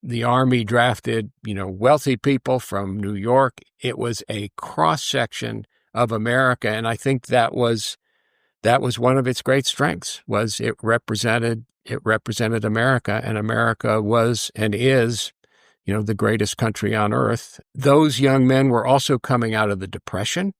the Army drafted, wealthy people from New York. It was a cross-section of America, and I think that was one of its great strengths, was it represented America, and America was and is, the greatest country on earth. Those young men were also coming out of the Depression,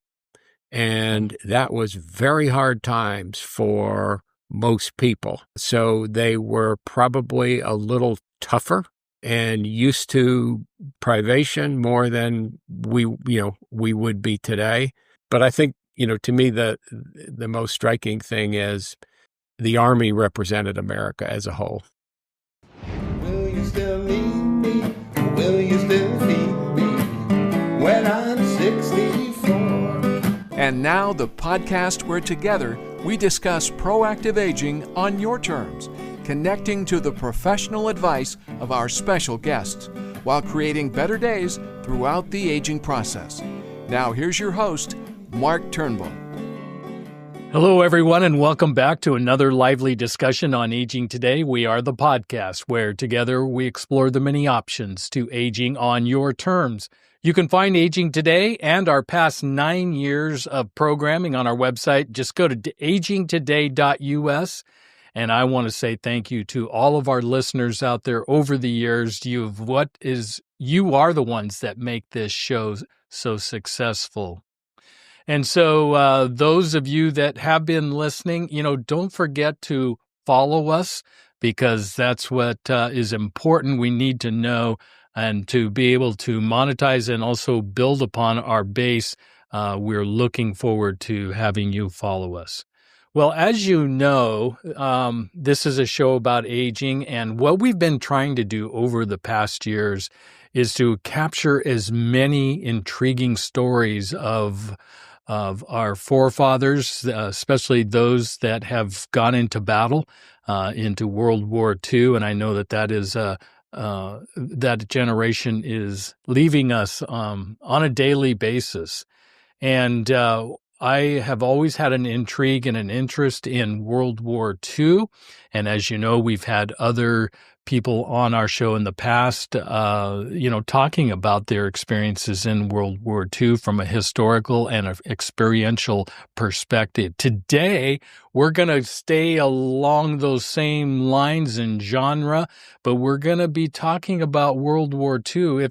and that was very hard times for most people. So they were probably a little tougher and used to privation more than we would be today. But I think, to me, the most striking thing is the Army represented America as a whole. Will you still need me? Will you still feed me when I'm 64? And now the podcast where together we discuss proactive aging on your terms, connecting to the professional advice of our special guests while creating better days throughout the aging process. Now here's your host, Mark Turnbull. Hello, everyone, and welcome back to another lively discussion on Aging Today. We are the podcast where together we explore the many options to aging on your terms. You can find Aging Today and our past 9 years of programming on our website. Just go to agingtoday.us. And I want to say thank you to all of our listeners out there over the years. You are the ones that make this show so successful. And so those of you that have been listening, don't forget to follow us, because that's what is important. We need to know and to be able to monetize and also build upon our base. We're looking forward to having you follow us. Well, as you know, this is a show about aging, and what we've been trying to do over the past years is to capture as many intriguing stories of our forefathers, especially those that have gone into battle, into World War II. And I know that is that generation is leaving us on a daily basis. And I have always had an intrigue and an interest in World War II. And as you know, we've had other people on our show in the past, talking about their experiences in World War II from a historical and an experiential perspective. Today, we're going to stay along those same lines and genre, but we're going to be talking about World War II,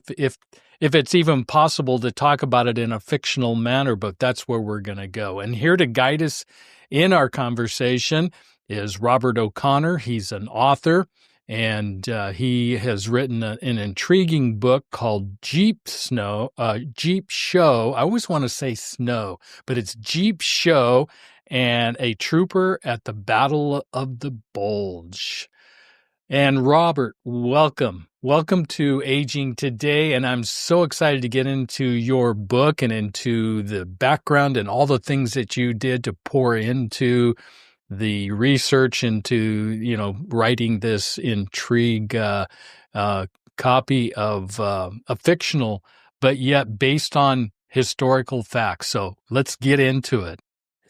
if it's even possible to talk about it in a fictional manner, but that's where we're going to go. And here to guide us in our conversation is Robert O'Connor. He's an author, and he has written an intriguing book called Jeep Show. I always want to say Snow, but it's Jeep Show and a Trooper at the Battle of the Bulge. And Robert, welcome. Welcome to Aging Today, and I'm so excited to get into your book and into the background and all the things that you did to pour into the research, into, writing this intrigue copy of a fictional, but yet based on historical facts. So let's get into it.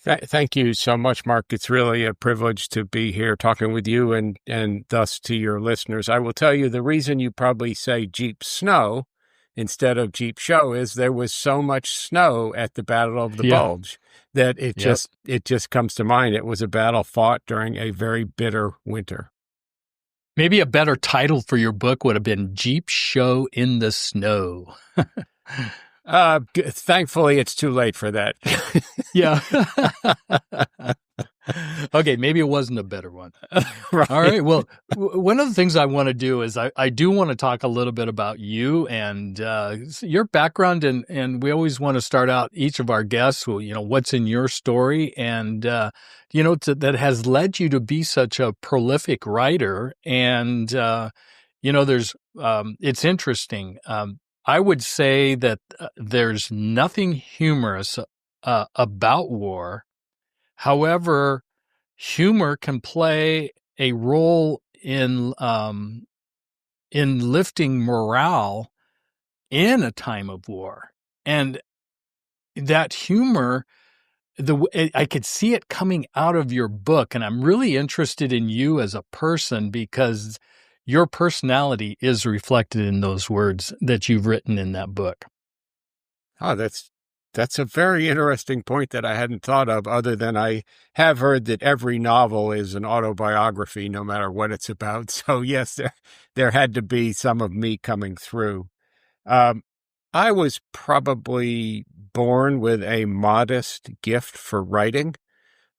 Thank you so much, Mark. It's really a privilege to be here talking with you and thus to your listeners. I will tell you the reason you probably say Jeep Snow instead of Jeep Show is there was so much snow at the Battle of the Bulge that it just comes to mind. It was a battle fought during a very bitter winter. Maybe a better title for your book would have been Jeep Show in the Snow. Thankfully, it's too late for that. Yeah. Okay, maybe it wasn't a better one. Right. All right. Well, one of the things I want to do is I do want to talk a little bit about you and your background, and we always want to start out each of our guests with, what's in your story, and that has led you to be such a prolific writer. And it's interesting. I would say that there's nothing humorous about war. However, humor can play a role in lifting morale in a time of war. And that humor, I could see it coming out of your book. And I'm really interested in you as a person because your personality is reflected in those words that you've written in that book. Oh, that's a very interesting point that I hadn't thought of, other than I have heard that every novel is an autobiography, no matter what it's about. So yes, there had to be some of me coming through. I was probably born with a modest gift for writing.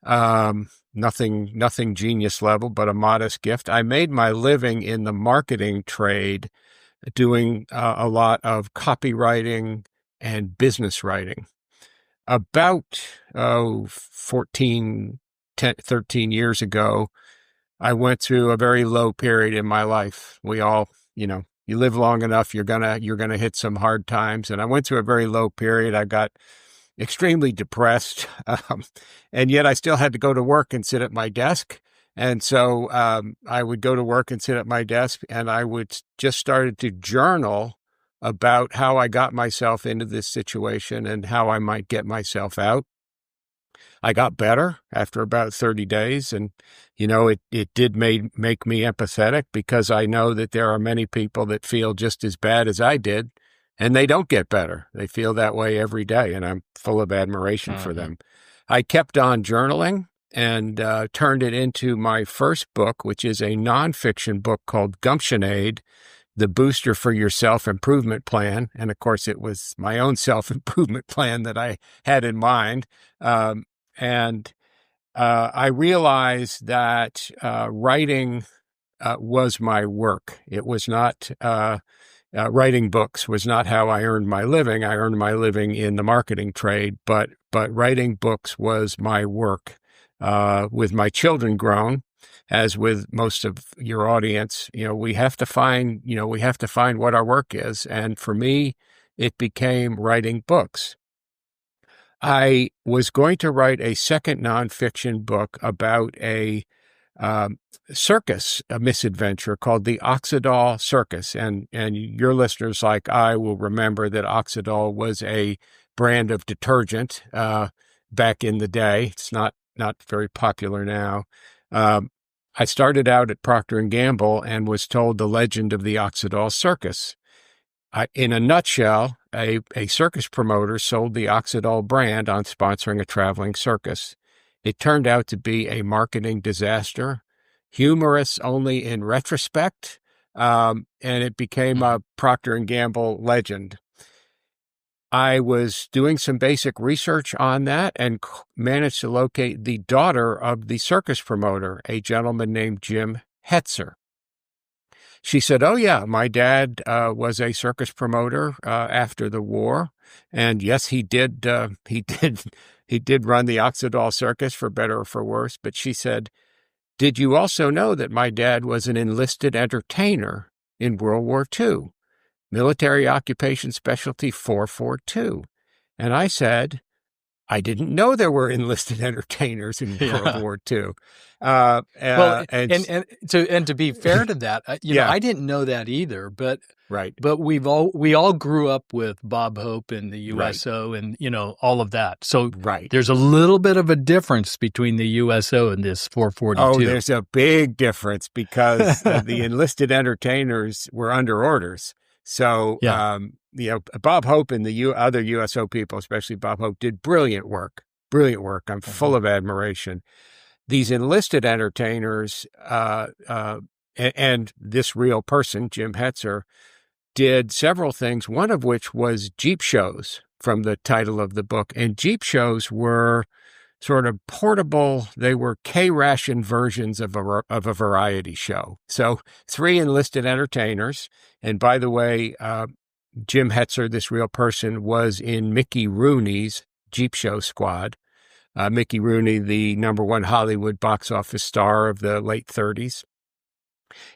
Nothing genius level, but a modest gift. I made my living in the marketing trade, doing a lot of copywriting and business writing. About 13 years ago, I went through a very low period in my life. We all, you live long enough, you're gonna hit some hard times. And I went through a very low period. I got extremely depressed, and yet I still had to go to work and sit at my desk. And so I would go to work and sit at my desk, and I would just started to journal about how I got myself into this situation and how I might get myself out. I got better after about 30 days. And, it did make me empathetic, because I know that there are many people that feel just as bad as I did, and they don't get better. They feel that way every day, and I'm full of admiration for them. I kept on journaling and turned it into my first book, which is a nonfiction book called Gumption Aid, the booster for your self-improvement plan. And of course, it was my own self-improvement plan that I had in mind. And I realized that writing was my work. It was not, writing books was not how I earned my living. I earned my living in the marketing trade, but writing books was my work. With my children grown, as with most of your audience, we have to find what our work is. And for me, it became writing books. I was going to write a second nonfiction book about a circus, a misadventure called the Oxydol Circus. And your listeners, like I, will remember that Oxydol was a brand of detergent back in the day. It's not very popular now. I started out at Procter & Gamble and was told the legend of the Oxydol Circus. In a nutshell, a circus promoter sold the Oxydol brand on sponsoring a traveling circus. It turned out to be a marketing disaster, humorous only in retrospect, and it became a Procter & Gamble legend. I was doing some basic research on that and managed to locate the daughter of the circus promoter, a gentleman named Jim Tanzer. She said, "Oh yeah, my dad was a circus promoter after the war, and yes, he did run the Oxydol Circus, for better or for worse." But she said, "Did you also know that my dad was an enlisted entertainer in World War II? Military Occupation Specialty 442. And I said, "I didn't know there were enlisted entertainers in World War II. To be fair to that, I didn't know that either. But right. But we all grew up with Bob Hope and the USO, right, and all of that. So right, there's a little bit of a difference between the USO and this 442. Oh, there's a big difference, because the enlisted entertainers were under orders. So, Bob Hope and the other USO people, especially Bob Hope, did brilliant work. I'm full of admiration. These enlisted entertainers and this real person, Jim Tanzer, did several things, one of which was Jeep shows, from the title of the book. And Jeep shows were sort of portable. They were K-ration versions of a variety show. So 3 enlisted entertainers. And by the way, Jim Tanzer, this real person, was in Mickey Rooney's Jeep show squad. Mickey Rooney, the #1 Hollywood box office star of the late 30s.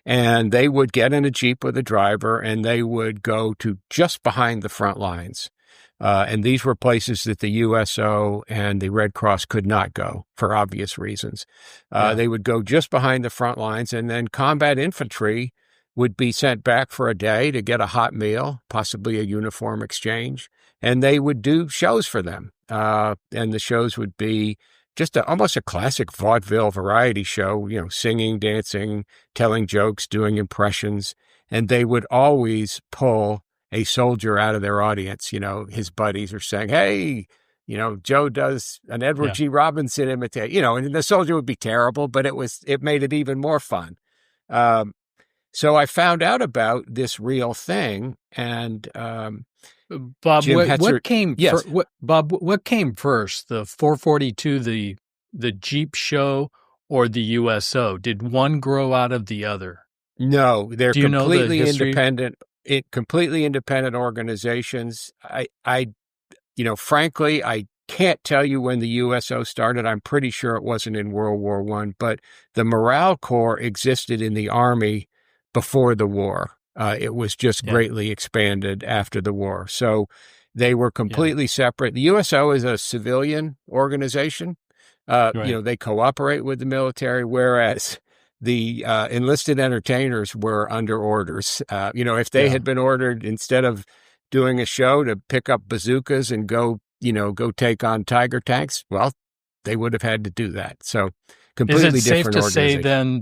And they would get in a Jeep with a driver, and they would go to just behind the front lines. And these were places that the USO and the Red Cross could not go, for obvious reasons. They would go just behind the front lines, and then combat infantry would be sent back for a day to get a hot meal, possibly a uniform exchange, and they would do shows for them. And the shows would be just almost a classic vaudeville variety show, singing, dancing, telling jokes, doing impressions. And they would always pull a soldier out of their audience. His buddies are saying, hey, Joe does an Edward G. Robinson imitation, and the soldier would be terrible, but it made it even more fun. So I found out about this real thing, and Bob, Jim Hetzer, what came? yes. Bob, what came first? The 442, the Jeep show, or the USO? Did one grow out of the other? No, they're completely independent. Completely independent organizations. Frankly, I can't tell you when the USO started. I'm pretty sure it wasn't in World War I, but the Morale Corps existed in the Army before the war. It was just greatly expanded after the war. So they were completely separate. The USO is a civilian organization. They cooperate with the military, whereas the enlisted entertainers were under orders. If they had been ordered, instead of doing a show, to pick up bazookas and go take on Tiger tanks, well, they would have had to do that. So completely different organization.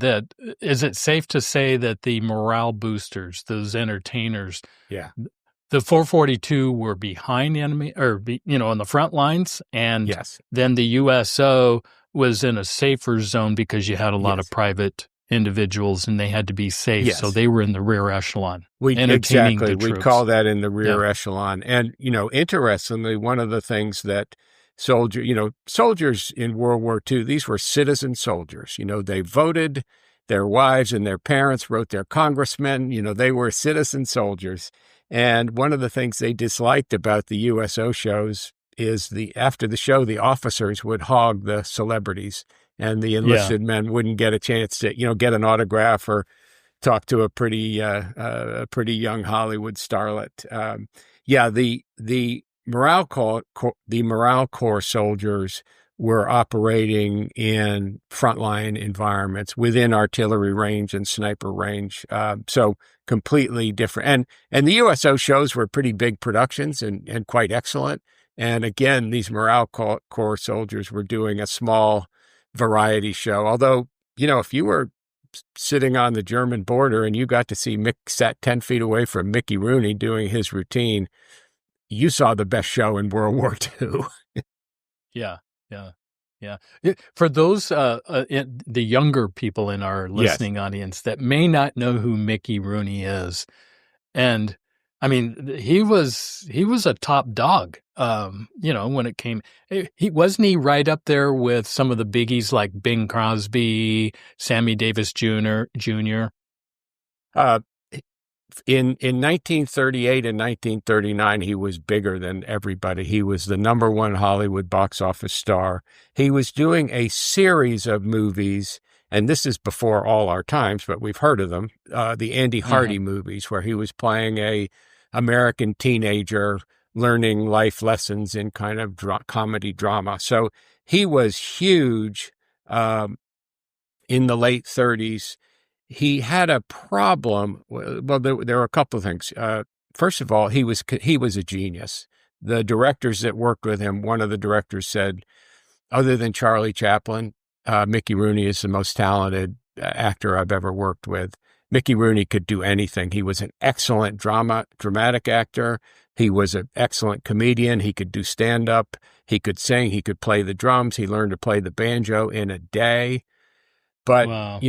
Is it safe to say that the morale boosters, those entertainers, the 442 were behind enemy, or on the front lines, and then the USO was in a safer zone because you had a lot of private individuals and they had to be safe, so they were in the rear echelon. Exactly, we'd call that in the rear echelon. And interestingly, one of the things that soldiers in World War II, these were citizen soldiers. They voted, their wives and their parents wrote their congressmen. They were citizen soldiers. And one of the things they disliked about the USO shows is after the show, the officers would hog the celebrities, and the enlisted men wouldn't get a chance to, get an autograph or talk to a pretty young Hollywood starlet. The Morale Corps soldiers were operating in frontline environments within artillery range and sniper range. So completely different. And the USO shows were pretty big productions and quite excellent. And again, these Morale Corps soldiers were doing a small variety show. Although, if you were sitting on the German border and you got to see Mick sat 10 feet away from Mickey Rooney doing his routine, you saw the best show in World War II. Yeah. For those, the younger people in our listening audience that may not know who Mickey Rooney is, and I mean, he was a top dog. When it came, wasn't he right up there with some of the biggies like Bing Crosby, Sammy Davis Jr. In 1938 and 1939, he was bigger than everybody. He was the number one Hollywood box office star. He was doing a series of movies, and this is before all our times, but we've heard of them, the Andy Hardy movies, where he was playing a American teenager learning life lessons in kind of comedy drama. So he was huge in the late 30s. He had a problem. Well, there were a couple of things. First of all, he was a genius. The directors that worked with him, one of the directors said, other than Charlie Chaplin, Mickey Rooney is the most talented actor I've ever worked with. Mickey Rooney could do anything. He was an excellent dramatic actor. He was an excellent comedian. He could do stand-up. He could sing. He could play the drums. He learned to play the banjo in a day. But,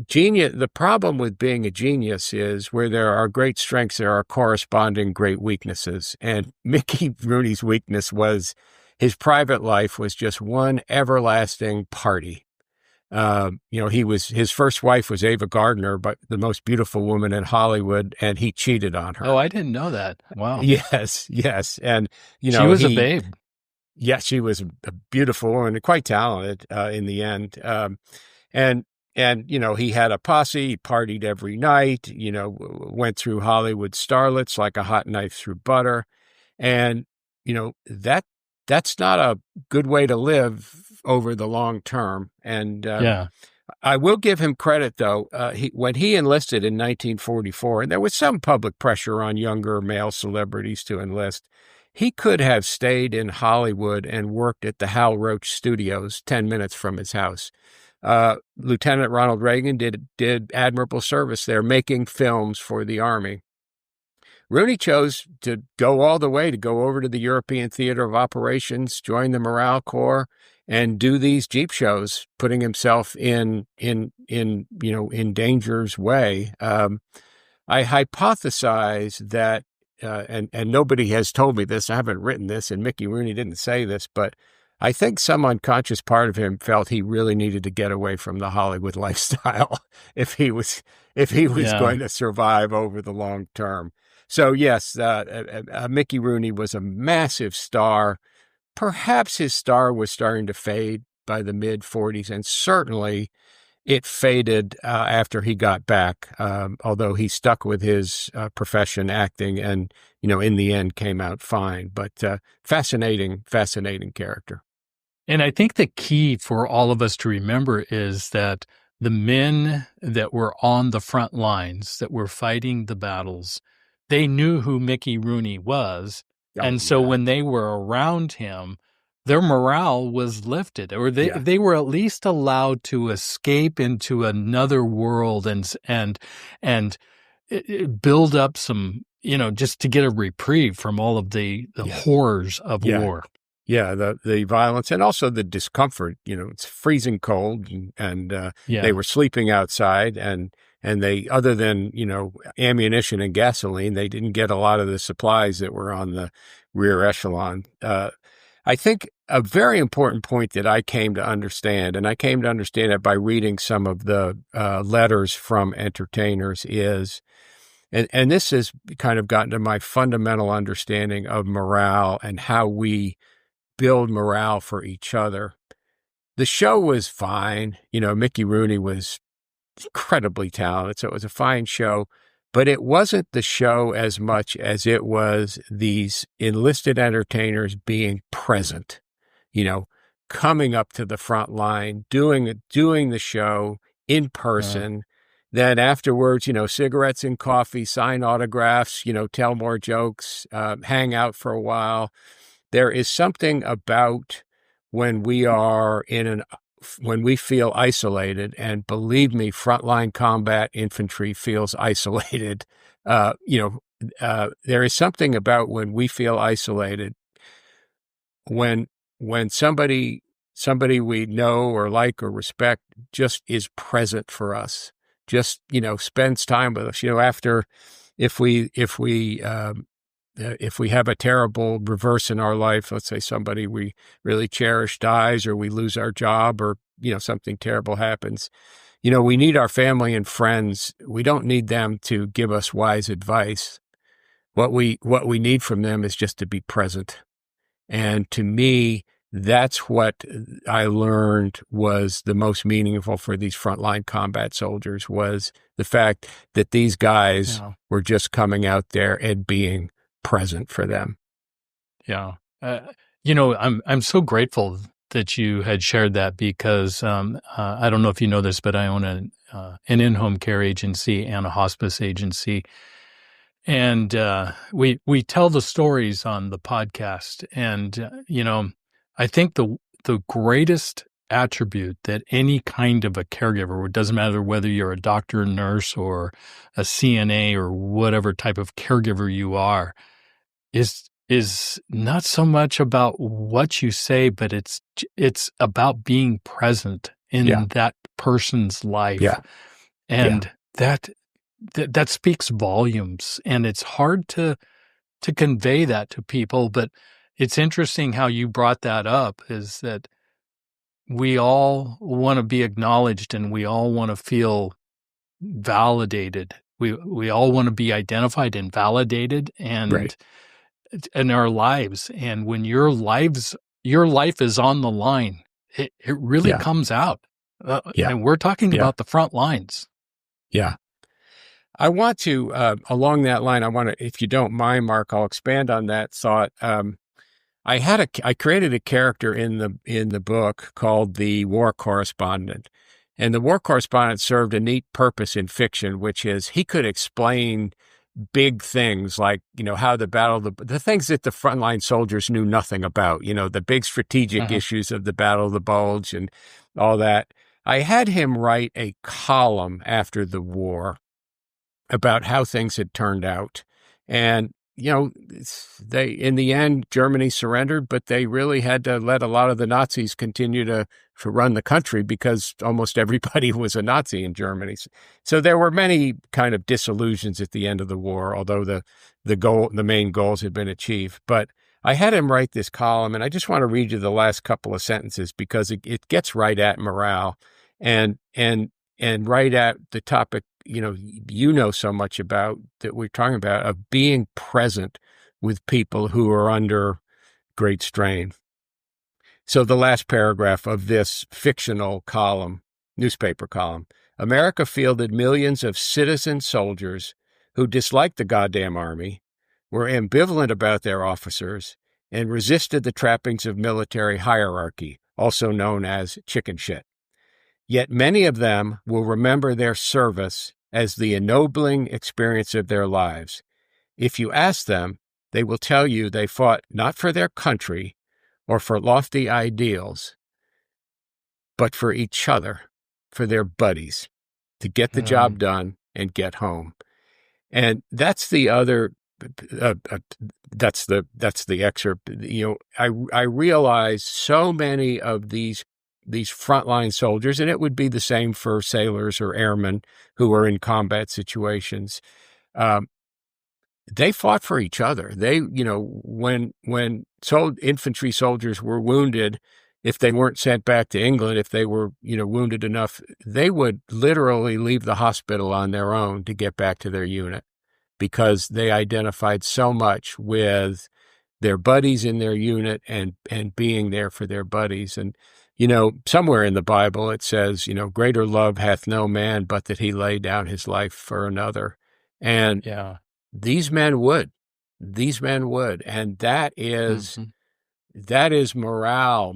genius. The problem with being a genius is where there are great strengths, there are corresponding great weaknesses. And Mickey Rooney's weakness was his private life was just one everlasting party. His first wife was Ava Gardner, but the most beautiful woman in Hollywood, and he cheated on her. Oh, I didn't know that. Wow. Yes. And, she was a babe. Yes, she was a beautiful woman, quite talented in the end. And he had a posse, he partied every night, went through Hollywood starlets like a hot knife through butter. And, that's not a good way to live over the long term. And I will give him credit, though. When he enlisted in 1944, and there was some public pressure on younger male celebrities to enlist, he could have stayed in Hollywood and worked at the Hal Roach Studios 10 minutes from his house. Lieutenant Ronald Reagan did admirable service there, making films for the Army. Rooney chose to go all the way, to go over to the European Theater of Operations, join the Morale Corps, and do these Jeep shows, putting himself in danger's way. I hypothesize that, and nobody has told me this, I haven't written this, and Mickey Rooney didn't say this, but I think some unconscious part of him felt he really needed to get away from the Hollywood lifestyle if he was going to survive over the long term. So yes, Mickey Rooney was a massive star. Perhaps his star was starting to fade by the mid-40s, and certainly it faded after he got back, although he stuck with his profession, acting, and, in the end came out fine. But fascinating character. And I think the key for all of us to remember is that the men that were on the front lines, that were fighting the battles, they knew who Mickey Rooney was. And so when they were around him, their morale was lifted, or they were at least allowed to escape into another world and build up some, just to get a reprieve from all of the horrors of war. Yeah, the violence and also the discomfort. It's freezing cold, and they were sleeping outside, and they, other than ammunition and gasoline, they didn't get a lot of the supplies that were on the rear echelon. I think a very important point that I came to understand, and I came to understand it by reading some of the letters from entertainers, is, and this has kind of gotten to my fundamental understanding of morale and how we build morale for each other. The show was fine. Mickey Rooney was incredibly talented, so it was a fine show, but it wasn't the show as much as it was these enlisted entertainers being present, coming up to the front line, doing the show in person. Then afterwards, cigarettes and coffee, sign autographs, tell more jokes, hang out for a while. There is something about when we feel isolated, and believe me, frontline combat infantry feels isolated. There is something about when we feel isolated, when somebody we know or like or respect just is present for us, just spends time with us. After if we have a terrible reverse in our life, let's say somebody we really cherish dies, or we lose our job, or, something terrible happens, we need our family and friends. We don't need them to give us wise advice. What we need from them is just to be present. And to me, that's what I learned was the most meaningful for these frontline combat soldiers, was the fact that these guys were just coming out there and being present for them. Yeah. I'm so grateful that you had shared that, because I don't know if you know this, but I own an in-home care agency and a hospice agency. And we tell the stories on the podcast. And, I think the greatest attribute that any kind of a caregiver, it doesn't matter whether you're a doctor, nurse, or a CNA, or whatever type of caregiver you are, is not so much about what you say, but it's about being present in that person's life. Yeah. And that speaks volumes, and it's hard to convey that to people. But it's interesting how you brought that up, is that we all want to be acknowledged, and we all want to feel validated. We all want to be identified and validated, and in our lives. And when your life is on the line, it really comes out. And we're talking about the front lines. Yeah. I want to, along that line, if you don't mind, Mark, I'll expand on that thought. I created a character in the book called the war correspondent. And the war correspondent served a neat purpose in fiction, which is he could explain big things like, how the things that the frontline soldiers knew nothing about, the big strategic issues of the Battle of the Bulge and all that. I had him write a column after the war about how things had turned out. And, in the end, Germany surrendered, but they really had to let a lot of the Nazis continue to run the country because almost everybody was a Nazi in Germany. So there were many kind of disillusions at the end of the war, although the main goals had been achieved. But I had him write this column, and I just want to read you the last couple of sentences because it gets right at morale and right at the topic, so much about that we're talking about, of being present with people who are under great strain. So the last paragraph of this fictional newspaper column, America fielded millions of citizen soldiers who disliked the goddamn army, were ambivalent about their officers, and resisted the trappings of military hierarchy, also known as chicken shit. Yet many of them will remember their service as the ennobling experience of their lives. If you ask them, they will tell you they fought not for their country or for lofty ideals, but for each other, for their buddies, to get the job done and get home. And that's the other. That's the excerpt. I realize so many of these frontline soldiers, and it would be the same for sailors or airmen who are in combat situations. They fought for each other. They, when infantry soldiers were wounded, if they weren't sent back to England, if they were, wounded enough, they would literally leave the hospital on their own to get back to their unit because they identified so much with their buddies in their unit and being there for their buddies. And, somewhere in the Bible it says, greater love hath no man but that he lay down his life for another. And these men would. And that is morale.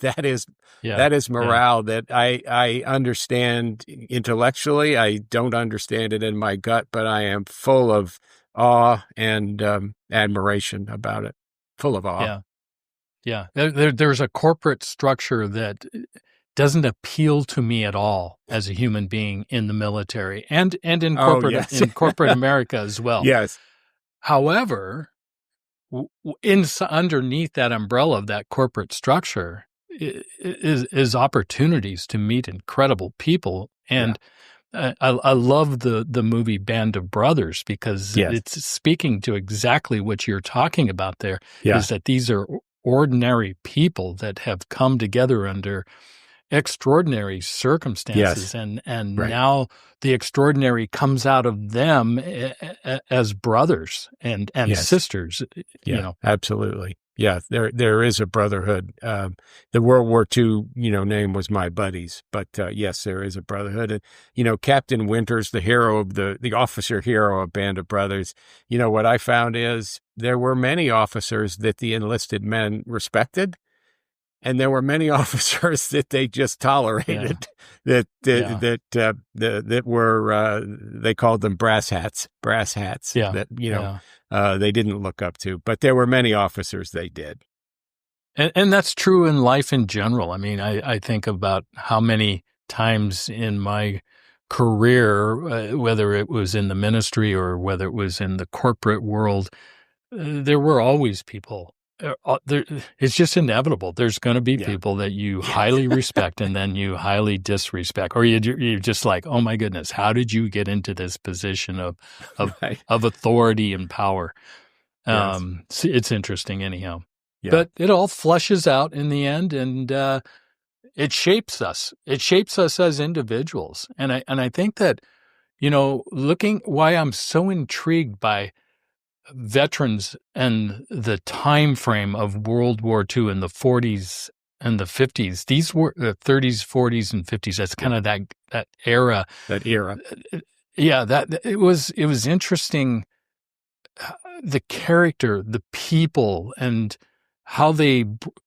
That is morale that I understand intellectually. I don't understand it in my gut, but I am full of awe and admiration about it. Full of awe. Yeah. There's a corporate structure that doesn't appeal to me at all as a human being in the military and in corporate in corporate America as well. Yes. However, underneath that umbrella of that corporate structure is opportunities to meet incredible people. And I love the movie Band of Brothers because it's speaking to exactly what you're talking about there, is that these are ordinary people that have come together under extraordinary circumstances, and now the extraordinary comes out of them as brothers and sisters. Absolutely. Yeah, there is a brotherhood. The World War II, name was My Buddies, but yes, there is a brotherhood. And Captain Winters, the hero of the officer hero of Band of Brothers. What I found is there were many officers that the enlisted men respected, and there were many officers that they just tolerated. That were they called them brass hats. They didn't look up to, but there were many officers they did. And that's true in life in general. I mean, I think about how many times in my career, whether it was in the ministry or whether it was in the corporate world, there were always people. It's just inevitable. There's going to be people that you highly respect and then you highly disrespect, or you're just like, oh my goodness, how did you get into this position of authority and power? It's interesting anyhow, but it all flushes out in the end, and it shapes us. It shapes us as individuals, and I think that why I'm so intrigued by veterans and the time frame of World War II in the 40s and the 50s. These were the 30s, 40s, and 50s. That's kind of that era. That era. Yeah, that it was interesting. The character, the people, and how they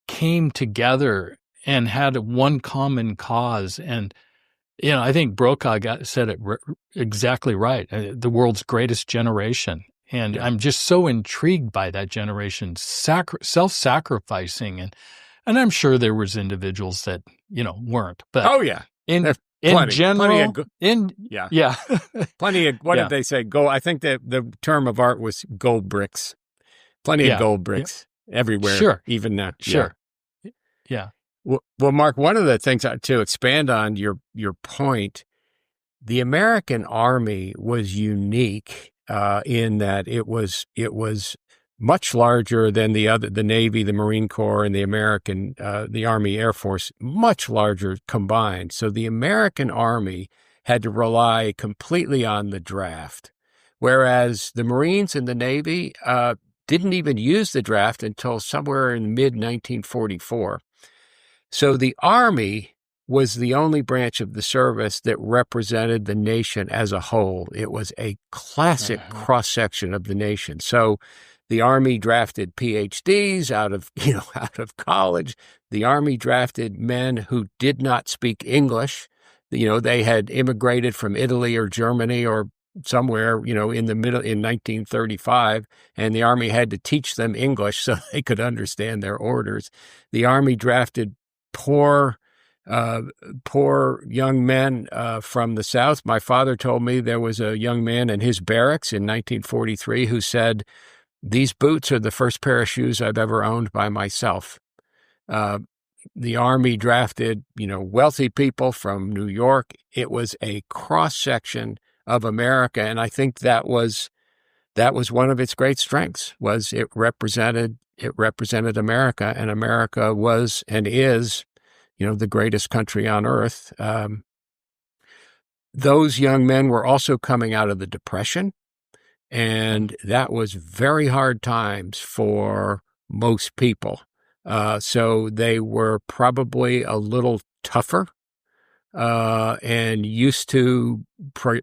came together and had one common cause, and I think Brokaw said it exactly right. The world's greatest generation. And I'm just so intrigued by that generation, self-sacrificing. And I'm sure there was individuals that, weren't. But oh yeah, in plenty, general, yeah, plenty of, what did they say? Gold. I think that the term of art was gold bricks. Plenty of gold bricks everywhere. Sure. Even now. Sure. Yeah. Well, Mark, one of the things to expand on your point, the American Army was unique in that it was much larger than the Navy, the Marine Corps, and the Army Air Force, much larger combined. So the American Army had to rely completely on the draft, whereas the Marines and the Navy didn't even use the draft until somewhere in mid-1944. So the Army was the only branch of the service that represented the nation as a whole. It was a classic cross-section of the nation. So the Army drafted PhDs out of college. The Army drafted men who did not speak English. They had immigrated from Italy or Germany or somewhere, in the middle in 1935, and the Army had to teach them English so they could understand their orders. The Army drafted poor young men from the South. My father told me there was a young man in his barracks in 1943 who said, "These boots are the first pair of shoes I've ever owned by myself." The Army drafted, wealthy people from New York. It was a cross-section of America, and I think that was one of its great strengths, was it represented America, and America was and is, the greatest country on earth. Those young men were also coming out of the Depression, and that was very hard times for most people. So they were probably a little tougher and used to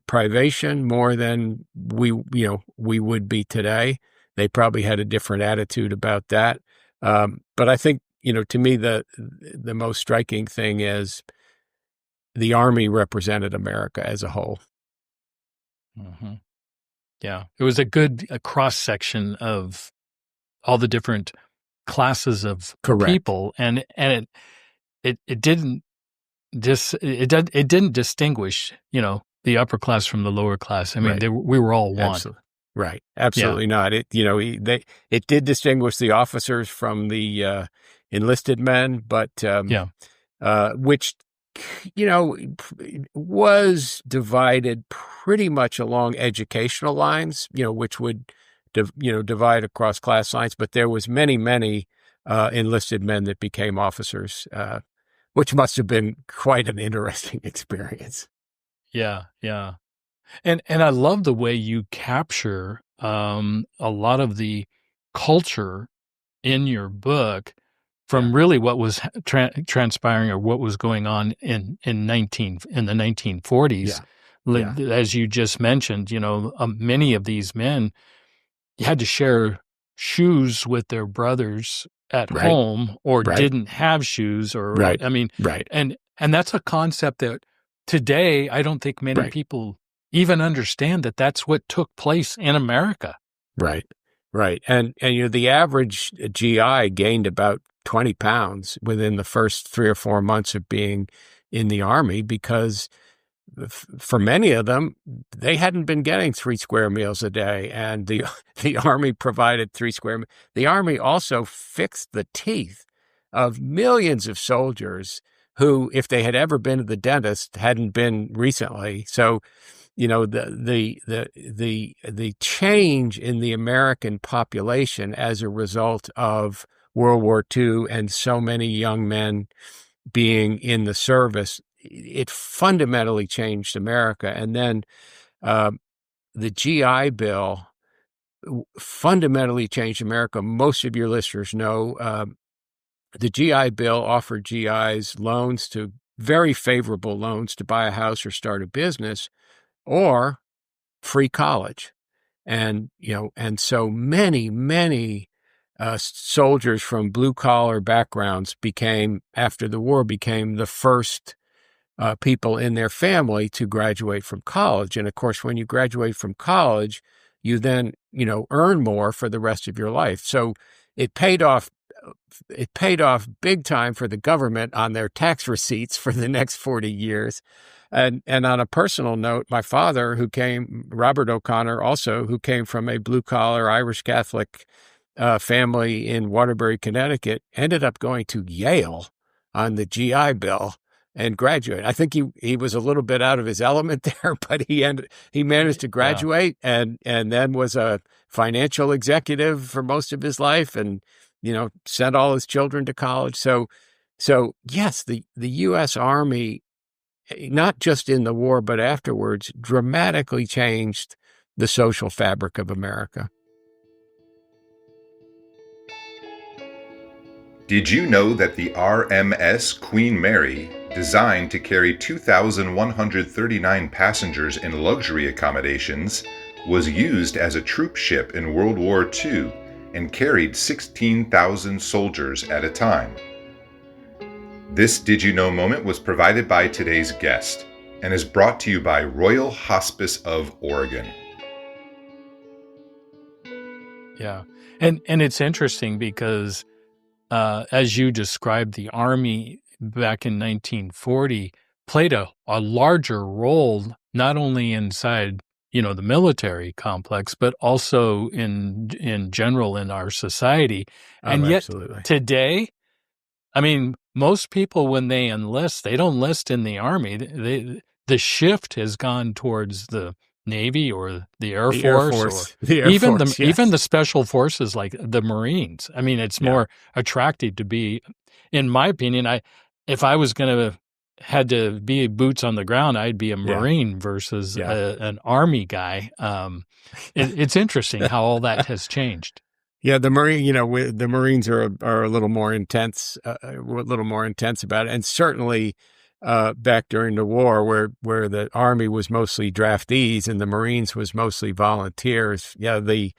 privation more than we would be today. They probably had a different attitude about that. But I think, to me, the most striking thing is the Army represented America as a whole. Mm-hmm. Yeah, it was a cross-section of all the different classes of people, and it didn't distinguish, the upper class from the lower class. I mean, we were all one. Absolutely. Right. Absolutely not. It did distinguish the officers from the enlisted men, but which was divided pretty much along educational lines, which would divide across class lines. But there was many enlisted men that became officers, which must have been quite an interesting experience. Yeah. And I love the way you capture a lot of the culture in your book from really what was transpiring or what was going on in the 1940s. As you just mentioned, many of these men had to share shoes with their brothers at home, or didn't have shoes, and that's a concept that today I don't think many people even understand that that's what took place in America. Right. And the average GI gained about 20 pounds within the first 3 or 4 months of being in the Army, because for many of them, they hadn't been getting 3 square meals a day, and the Army provided 3 square meals. The Army also fixed the teeth of millions of soldiers who, if they had ever been to the dentist, hadn't been recently. So, the change in the American population as a result of World War II and so many young men being in the service, it fundamentally changed America. And then the GI Bill fundamentally changed America. Most of your listeners know the GI Bill offered GIs very favorable loans to buy a house or start a business, or free college. And so many soldiers from blue collar backgrounds after the war became the first people in their family to graduate from college. And of course, when you graduate from college, you then, earn more for the rest of your life. So it paid off. It paid off big time for the government on their tax receipts for the next 40 years. And on a personal note, my father, Robert O'Connor, also, who came from a blue-collar Irish Catholic family in Waterbury, Connecticut, ended up going to Yale on the GI Bill and graduated. I think he was a little bit out of his element there, but he managed to graduate and then was a financial executive for most of his life and, sent all his children to college. So yes, the U.S. Army, not just in the war, but afterwards, dramatically changed the social fabric of America. Did you know that the RMS Queen Mary, designed to carry 2,139 passengers in luxury accommodations, was used as a troop ship in World War II and carried 16,000 soldiers at a time? This Did You Know moment was provided by today's guest and is brought to you by Royal Hospice of Oregon. Yeah. And it's interesting because as you described, the Army back in 1940 played a larger role, not only inside, the military complex, but also in general in our society. And yet absolutely. Today, I mean, most people, when they enlist, they don't enlist in the Army. The shift has gone towards the Navy or the Air Force. Even the special forces like the Marines. I mean, it's more attractive to be, in my opinion, if I was going to had to be boots on the ground, I'd be a Marine versus an Army guy. It's interesting how all that has changed. Yeah, the Marines are a little more intense, about it, and certainly back during the war, where the Army was mostly draftees and the Marines was mostly volunteers. Yeah, the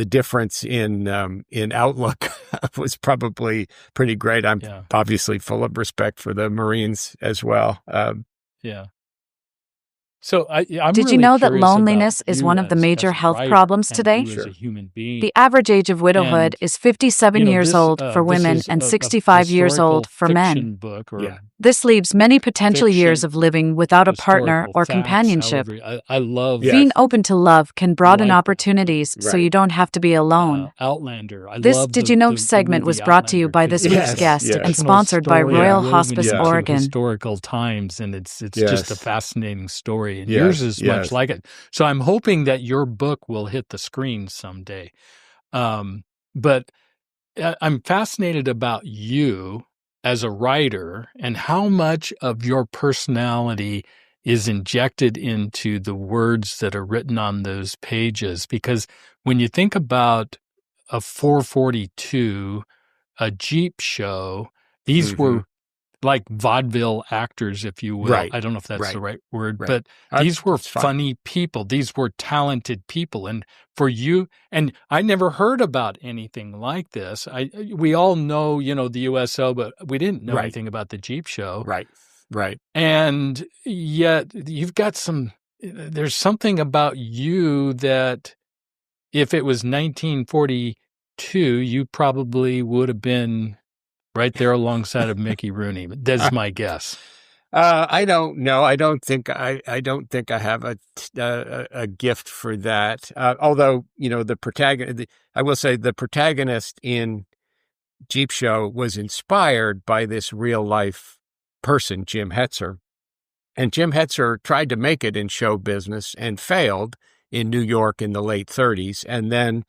difference in outlook was probably pretty great. I'm obviously full of respect for the Marines as well. So I'm Did really you know that curious loneliness about is you one of the as major a health writer problems and today? you as a human being. The average age of widowhood And, is 57 years old for women and 65 years old for men. Book or This leaves many potential years of living without a partner historical or facts, companionship. however, I love Being open to love can broaden like that. opportunities so you don't have to be alone. Outlander. I This love Did You Know the segment was movie brought to you Outlander by 'cause this it's week's a guest and fictional sponsored by story Royal woven Hospice into Oregon. historical times, and it's just a fascinating story, and yours is much like it. So I'm hoping that your book will hit the screen someday. But I'm fascinated about you as a writer and how much of your personality is injected into the words that are written on those pages. Because when you think about a 442, a Jeep show, these were like vaudeville actors, if you will. Right. I don't know if that's the right word, Right. but these were That's fine. funny people. These were talented people. And for you, and I never heard about anything like this. We all know, the USO, but we didn't know anything about the Jeep show. Right. And yet you've got there's something about you that if it was 1942, you probably would have been right there alongside of Mickey Rooney. That's my guess. I don't know. I don't think I have a gift for that. Although the protagonist, I will say the protagonist in Jeep Show was inspired by this real life person, Jim Hetzer, and Jim Hetzer tried to make it in show business and failed in New York in the late 30s, and then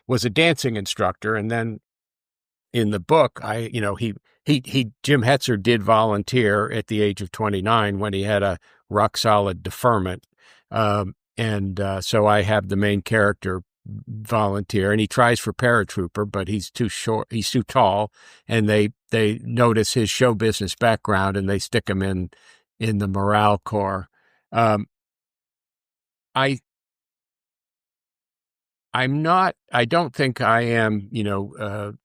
was a dancing instructor, and then in the book, Jim Hetzer did volunteer at the age of 29 when he had a rock solid deferment. So I have the main character volunteer, and he tries for paratrooper, but he's too short, he's too tall, and they notice his show business background and they stick him in the Morale Corps. I don't think I am,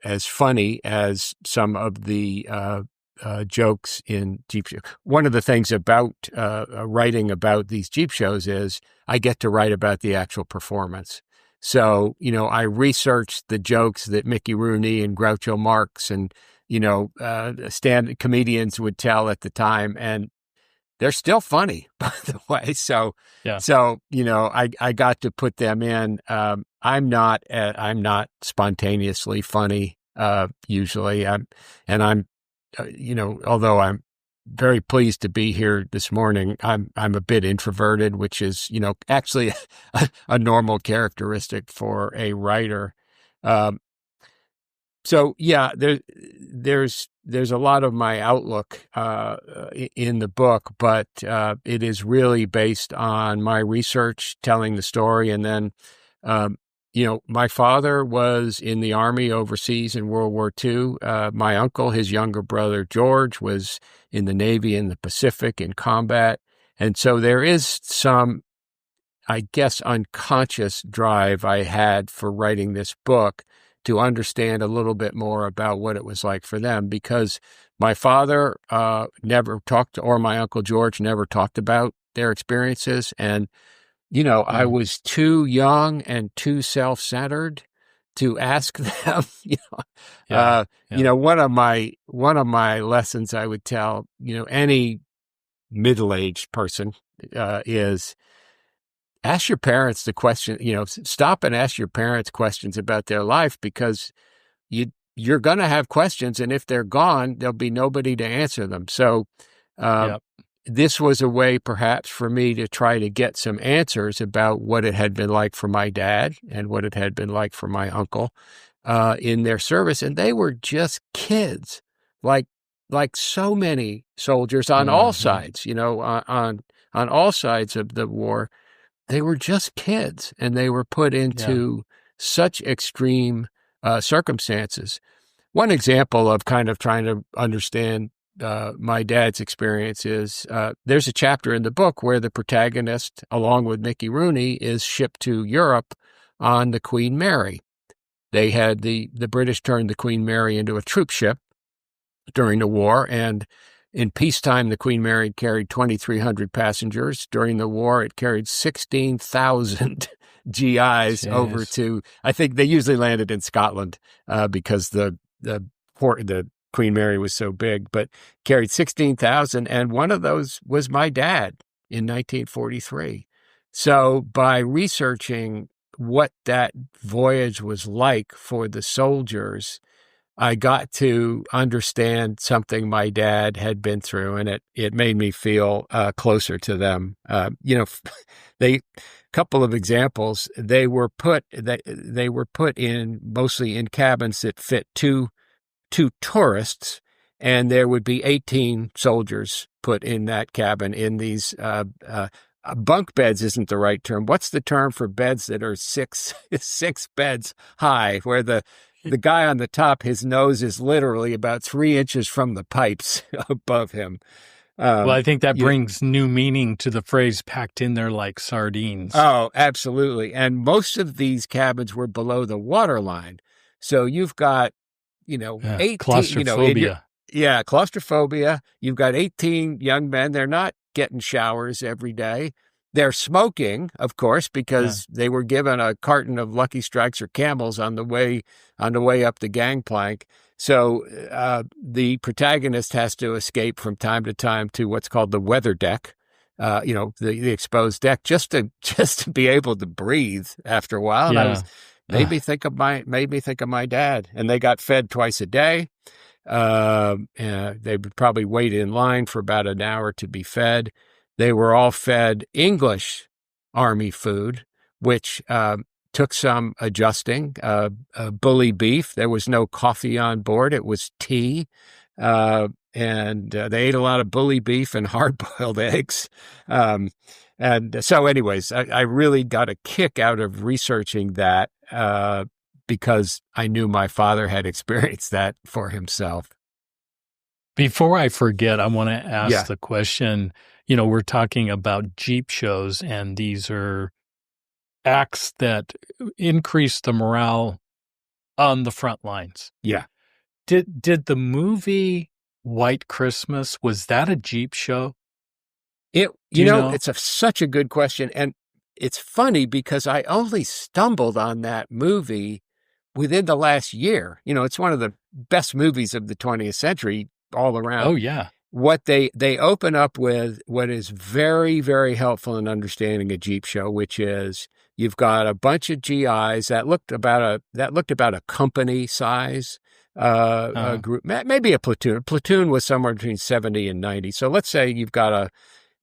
as funny as some of the jokes in Jeep shows. One of the things about writing about these Jeep shows is I get to write about the actual performance. So, I researched the jokes that Mickey Rooney and Groucho Marx and, stand comedians would tell at the time. And they're still funny, by the way. So, yeah. I got to put them in. I'm not spontaneously funny, usually. Although I'm very pleased to be here this morning, I'm a bit introverted, which is, actually a normal characteristic for a writer. So yeah, there's a lot of my outlook in the book, but it is really based on my research, telling the story, and then my father was in the Army overseas in World War II. My uncle, his younger brother George, was in the Navy in the Pacific in combat, and so there is some, I guess, unconscious drive I had for writing this book to understand a little bit more about what it was like for them, because my father never talked, or my Uncle George never talked about their experiences. And, I was too young and too self-centered to ask them. One of my lessons I would tell, any middle-aged person is, ask your parents the question, stop and ask your parents questions about their life, because you're going to have questions, and if they're gone, there'll be nobody to answer them. So this was a way perhaps for me to try to get some answers about what it had been like for my dad and what it had been like for my uncle in their service. And they were just kids, like so many soldiers on all sides, on all sides of the war. They were just kids, and they were put into such extreme circumstances. One example of kind of trying to understand my dad's experience is there's a chapter in the book where the protagonist, along with Mickey Rooney, is shipped to Europe on the Queen Mary. They had the British turned the Queen Mary into a troop ship during the war, and in peacetime, the Queen Mary carried 2,300 passengers. During the war, it carried 16,000 GIs over to, I think they usually landed in Scotland because the Queen Mary was so big, but carried 16,000. And one of those was my dad in 1943. So by researching what that voyage was like for the soldiers, I got to understand something my dad had been through, and it made me feel closer to them. Couple of examples. They were put in mostly in cabins that fit two tourists, and there would be 18 soldiers put in that cabin in these bunk beds. Isn't the right term. What's the term for beds that are six beds high, where the guy on the top, his nose is literally about 3 inches from the pipes above him. Well, I think that brings new meaning to the phrase packed in there like sardines. Oh, absolutely. And most of these cabins were below the water line. So you've got, 18, claustrophobia. Claustrophobia. You've got 18 young men. They're not getting showers every day. They're smoking, of course, because they were given a carton of Lucky Strikes or Camels on the way up the gangplank. So the protagonist has to escape from time to time to what's called the weather deck, the exposed deck, just to be able to breathe after a while. And I was made me think of my dad. And they got fed twice a day. They would probably wait in line for about an hour to be fed. They were all fed English Army food, which took some adjusting. Bully beef. There was no coffee on board. It was tea. And they ate a lot of bully beef and hard-boiled eggs. And so anyways, I really got a kick out of researching that because I knew my father had experienced that for himself. Before I forget, I want to ask the question, we're talking about Jeep shows, and these are acts that increase the morale on the front lines. Yeah. Did the movie White Christmas, was that a Jeep show? It's such a good question. And it's funny because I only stumbled on that movie within the last year. It's one of the best movies of the 20th century all around. Oh, yeah. What they open up with, what is very, very helpful in understanding a Jeep show, which is you've got a bunch of GIs that looked about a company size group, maybe a platoon. A platoon was somewhere between 70 and 90. So let's say you've got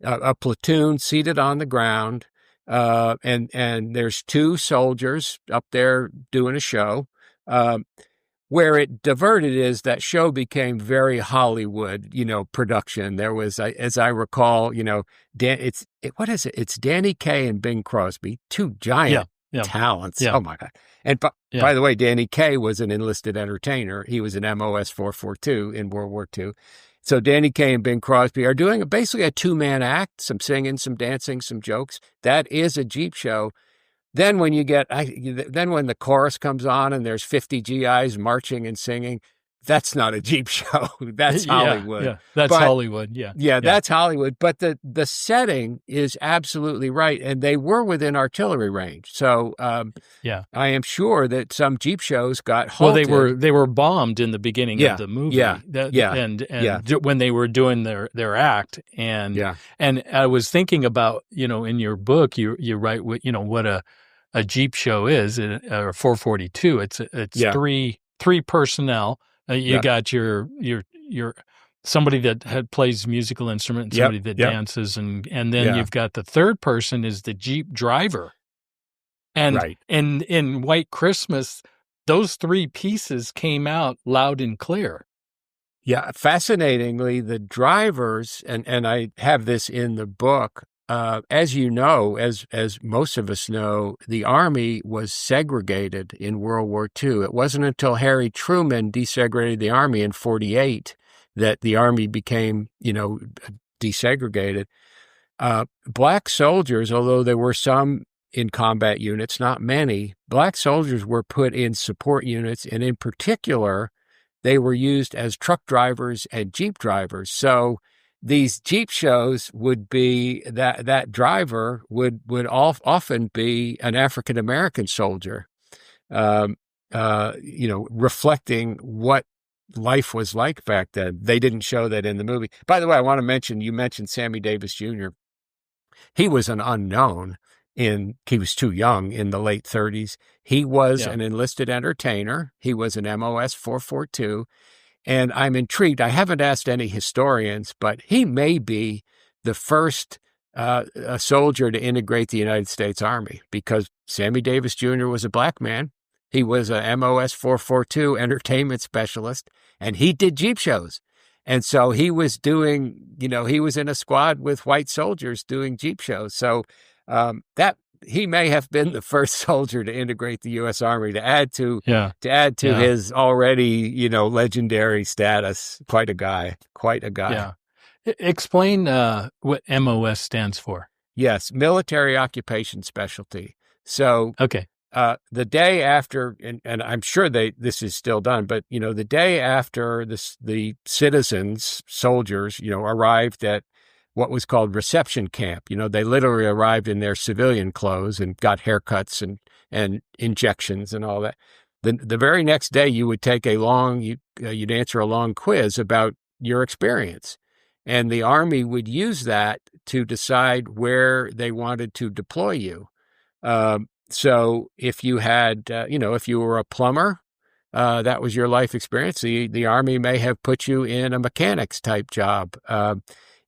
a platoon seated on the ground, and there's two soldiers up there doing a show. Where it diverted is that show became very Hollywood, production. There was, as I recall, what is it? It's Danny Kaye and Bing Crosby, two giant talents. Yeah. Oh my God. And by the way, Danny Kaye was an enlisted entertainer. He was an MOS 442 in World War II. So Danny Kaye and Bing Crosby are doing basically a two-man act, some singing, some dancing, some jokes. That is a Jeep show. Then when when the chorus comes on and there's 50 GIs marching and singing, that's not a Jeep show. That's Hollywood. Yeah, that's Hollywood. Yeah, that's Hollywood. But the setting is absolutely right, and they were within artillery range. So I am sure that some Jeep shows got halted. Well, they were bombed in the beginning of the movie. And when they were doing their act, and I was thinking about, in your book you write what a Jeep show is, or 442. It's three personnel. You got your somebody that plays musical instrument, and somebody that dances, and then you've got the third person is the Jeep driver. And in White Christmas, those three pieces came out loud and clear. Yeah, fascinatingly, the drivers, and I have this in the book, as you know, as most of us know, the Army was segregated in World War II. It wasn't until Harry Truman desegregated the Army in 1948 that the Army became, desegregated. Black soldiers, although there were some in combat units, not many, black soldiers were put in support units, and in particular, they were used as truck drivers and Jeep drivers. So these Jeep shows would be that driver would often be an African American soldier, reflecting what life was like back then. They didn't show that in the movie. By the way, I want to mention, you mentioned Sammy Davis Jr. He was an unknown he was too young in the late 30s. He was an enlisted entertainer. He was an MOS 442. And I'm intrigued. I haven't asked any historians, but he may be the first a soldier to integrate the United States Army, because Sammy Davis Jr. was a black man. He was a MOS 442 entertainment specialist, and he did Jeep shows. And so he was doing, he was in a squad with white soldiers doing Jeep shows. So that he may have been the first soldier to integrate the U.S. Army, to add to his already, legendary status. Quite a guy. Yeah. Explain what MOS stands for. Yes, Military Occupation Specialty. So okay. The day after, and I'm sure this is still done, but the day after the citizens, soldiers, arrived at what was called reception camp. They literally arrived in their civilian clothes and got haircuts and injections and all that. The very next day, you would take you'd answer a long quiz about your experience, and the Army would use that to decide where they wanted to deploy you. So if you had, if you were a plumber, that was your life experience. The Army may have put you in a mechanics type job.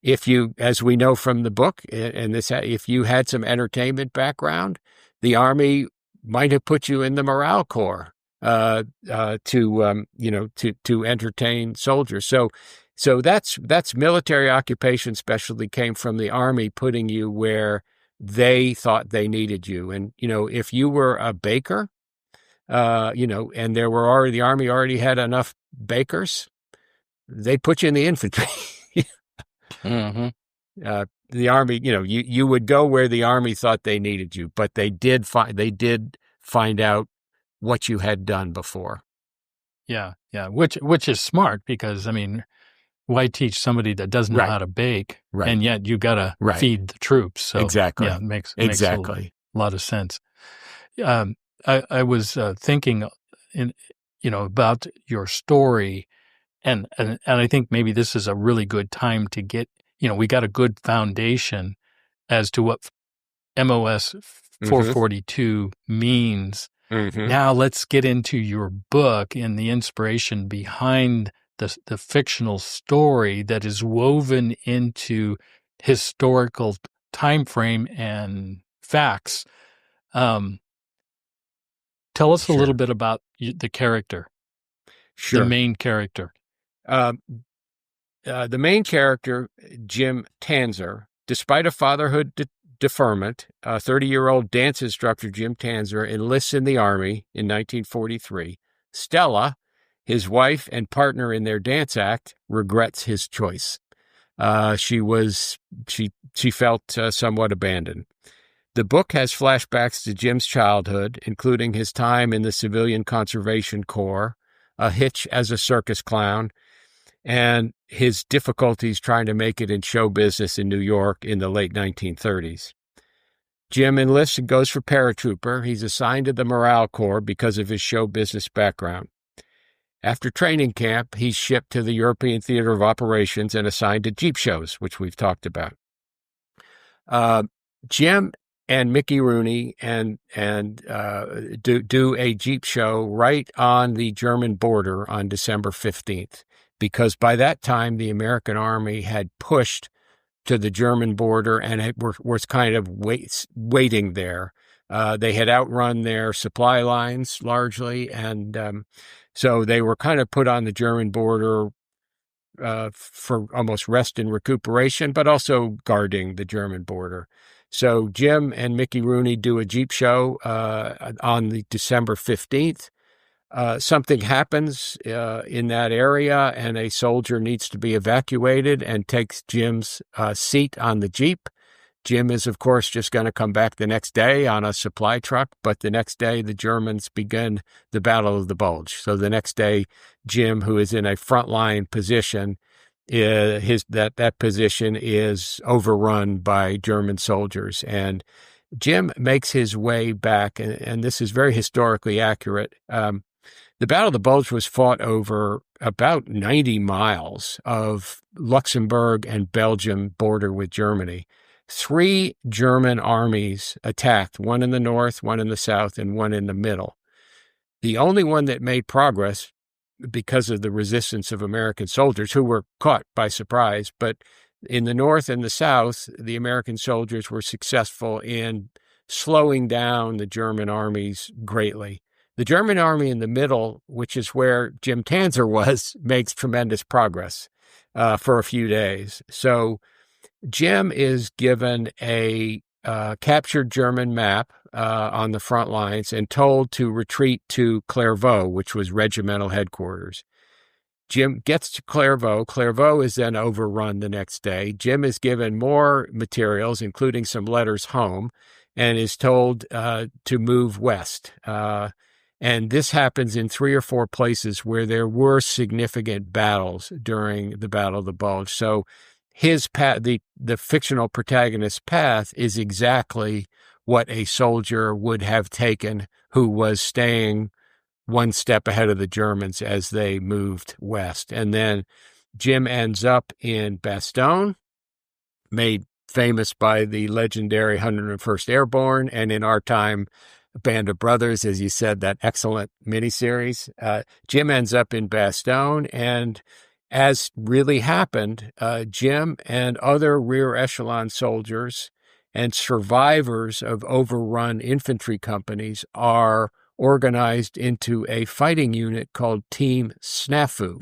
If you, as we know from the book, if you had some entertainment background, the Army might have put you in the morale corps to entertain soldiers. So that's military occupation specialty, came from the Army putting you where they thought they needed you. And if you were a baker, and the Army already had enough bakers, they put you in the infantry. Mm-hmm. The Army, you would go where the Army thought they needed you, but they did find out what you had done before. Yeah, which is smart, because Why teach somebody that doesn't know how to bake, and yet you got to feed the troops? So exactly. Yeah, it makes a lot of sense. I was thinking about your story, and I think maybe this is a really good time to get, we got a good foundation as to what MOS 442 means. Now let's get into your book and the inspiration behind the fictional story that is woven into historical time frame and facts. Tell us a little bit about the character, the main character. The main character, Jim Tanzer, despite a fatherhood deferment, 30-year-old dance instructor Jim Tanzer enlists in the Army in 1943. Stella, his wife and partner in their dance act, regrets his choice. She felt somewhat abandoned. The book has flashbacks to Jim's childhood, including his time in the Civilian Conservation Corps, a hitch as a circus clown, and his difficulties trying to make it in show business in New York in the late 1930s. Jim enlists and goes for paratrooper. He's assigned to the Morale Corps because of his show business background. After training camp, he's shipped to the European Theater of Operations and assigned to Jeep shows, which we've talked about. Jim and Mickey Rooney do a Jeep show right on the German border on December 15th, because by that time the American Army had pushed to the German border and it was kind of waiting there. They had outrun their supply lines largely, and so they were kind of put on the German border for almost rest and recuperation, but also guarding the German border. So Jim and Mickey Rooney do a Jeep show on the December 15th. Something happens in that area, and a soldier needs to be evacuated and takes Jim's seat on the Jeep. Jim is, of course, just going to come back the next day on a supply truck, but the next day the Germans begin the Battle of the Bulge. So the next day, Jim, who is in a frontline position, that position is overrun by German soldiers. And Jim makes his way back, and this is very historically accurate. The Battle of the Bulge was fought over about 90 miles of Luxembourg and Belgium border with Germany. 3 German armies attacked, one in the north, one in the south, and one in the middle. The only one that made progress, because of the resistance of American soldiers who were caught by surprise, but in the north and the south, the American soldiers were successful in slowing down the German armies greatly. The German army in the middle, which is where Jim Tanzer was, makes tremendous progress for a few days. So Jim is given a captured German map on the front lines and told to retreat to Clairvaux, which was regimental headquarters. Jim gets to Clairvaux. Clairvaux is then overrun the next day. Jim is given more materials, including some letters home, and is told to move west. And this happens in 3 or 4 places where there were significant battles during the Battle of the Bulge. So his path, the fictional protagonist's path, is exactly what a soldier would have taken who was staying one step ahead of the Germans as they moved west. And then Jim ends up in Bastogne, made famous by the legendary 101st Airborne, and in our time, Band of Brothers, as you said, that excellent miniseries. Jim ends up in Bastogne, and as really happened, Jim and other rear echelon soldiers and survivors of overrun infantry companies are organized into a fighting unit called Team Snafu.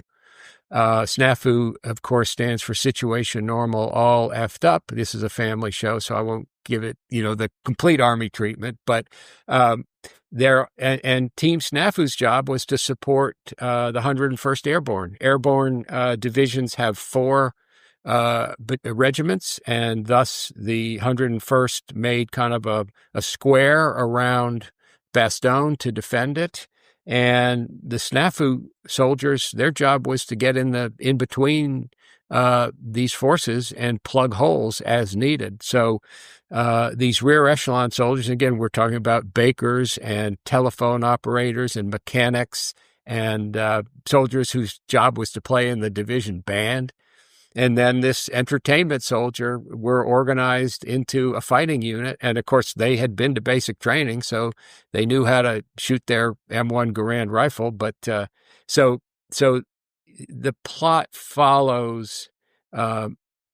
Snafu, of course, stands for Situation Normal, All Effed Up. This is a family show, so I won't give it, the complete Army treatment. But Team Snafu's job was to support the 101st Airborne. Airborne divisions have 4 regiments, and thus the 101st made kind of a square around Bastogne to defend it. And the Snafu soldiers, their job was to get in between these forces and plug holes as needed. So these rear echelon soldiers, again, we're talking about bakers and telephone operators and mechanics and soldiers whose job was to play in the division band. And then this entertainment soldier were organized into a fighting unit. And of course, they had been to basic training, so they knew how to shoot their M1 Garand rifle. But so the plot follows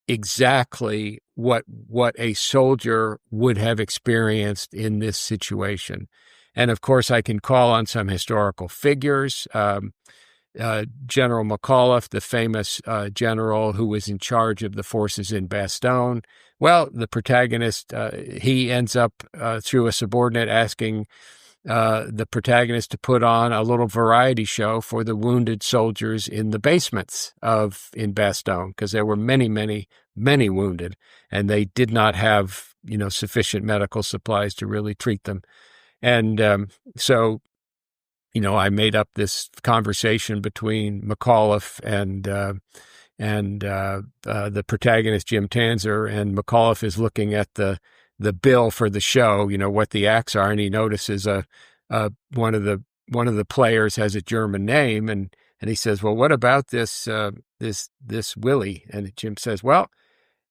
exactly what a soldier would have experienced in this situation. And of course, I can call on some historical figures. General McAuliffe, the famous general who was in charge of the forces in Bastogne. Well, the protagonist, he ends up through a subordinate asking the protagonist to put on a little variety show for the wounded soldiers in the basements in Bastogne, because there were many, many, many wounded, and they did not have sufficient medical supplies to really treat them. And so I made up this conversation between McAuliffe and the protagonist, Jim Tanzer, and McAuliffe is looking at the bill for the show, what the acts are, and he notices one of the players has a German name, and he says, "Well, what about this Willie?" And Jim says, "Well,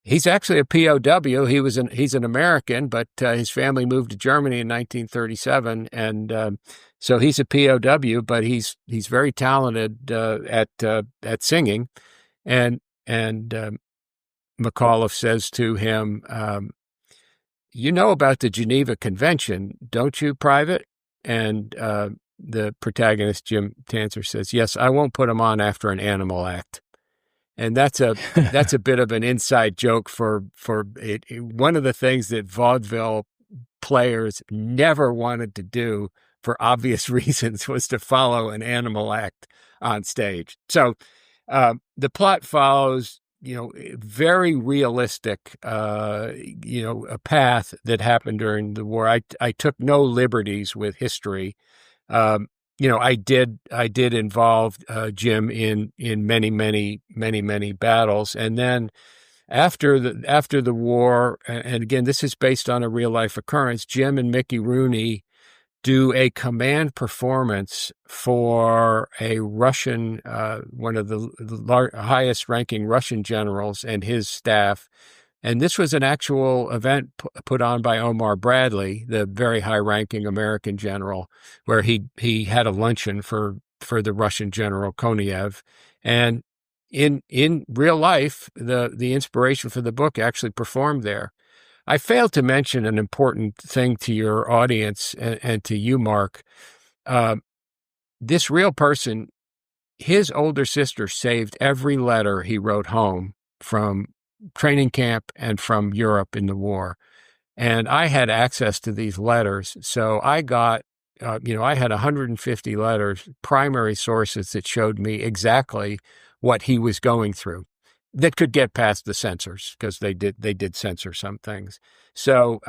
he's actually a POW. He's an American, but his family moved to Germany in 1937, and so he's a POW, but he's very talented at singing." And McAuliffe says to him, "You know about the Geneva Convention, don't you, Private?" And the protagonist, Jim Tanzer, says, "Yes, I won't put him on after an animal act." And that's a bit of an inside joke for it. One of the things that vaudeville players never wanted to do, for obvious reasons, was to follow an animal act on stage. So the plot follows, very realistic, a path that happened during the war. I took no liberties with history. I did involve Jim in many, many, many, many battles. And then after the war, and again, this is based on a real life occurrence, Jim and Mickey Rooney do a command performance for a Russian, one of the highest ranking Russian generals and his staff. And this was an actual event put on by Omar Bradley, the very high-ranking American general, where he had a luncheon for the Russian general Konev. And in real life, the inspiration for the book actually performed there. I failed to mention an important thing to your audience and to you, Mark. This real person, his older sister saved every letter he wrote home from training camp and from Europe in the war. And I had access to these letters. So I got, I had 150 letters, primary sources that showed me exactly what he was going through that could get past the censors, because they did censor some things. So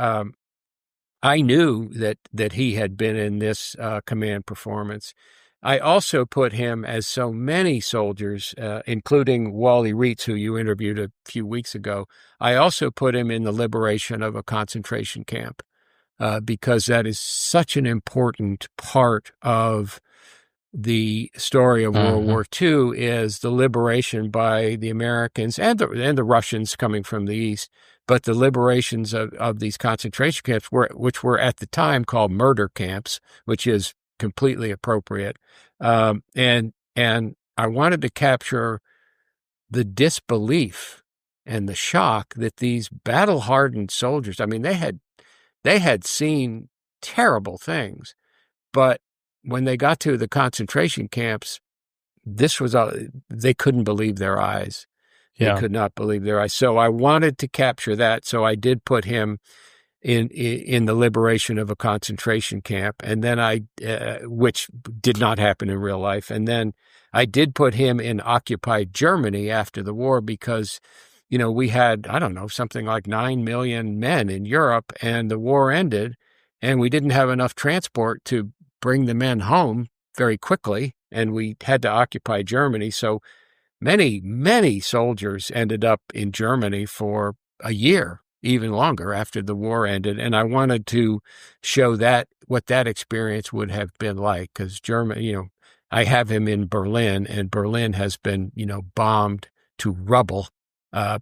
I knew that he had been in this command performance. I also put him, as so many soldiers, including Wally Reitz, who you interviewed a few weeks ago, I also put him in the liberation of a concentration camp, because that is such an important part of the story of World War II, is the liberation by the Americans and the Russians coming from the East, but the liberations of these concentration camps, which were at the time called murder camps, which is completely appropriate. And I wanted to capture the disbelief and the shock that these battle-hardened soldiers, I mean, they had seen terrible things, but when they got to the concentration camps, they couldn't believe their eyes. Yeah. They could not believe their eyes. So I wanted to capture that. So I did put him in the liberation of a concentration camp, and then which did not happen in real life. And then I did put him in occupied Germany after the war, because, we had, I don't know, something like 9 million men in Europe, and the war ended, and we didn't have enough transport to bring the men home very quickly, and we had to occupy Germany. So many soldiers ended up in Germany for a year, even longer after the war ended. And I wanted to show what that experience would have been like, because Germany, I have him in Berlin, and Berlin has been, bombed to rubble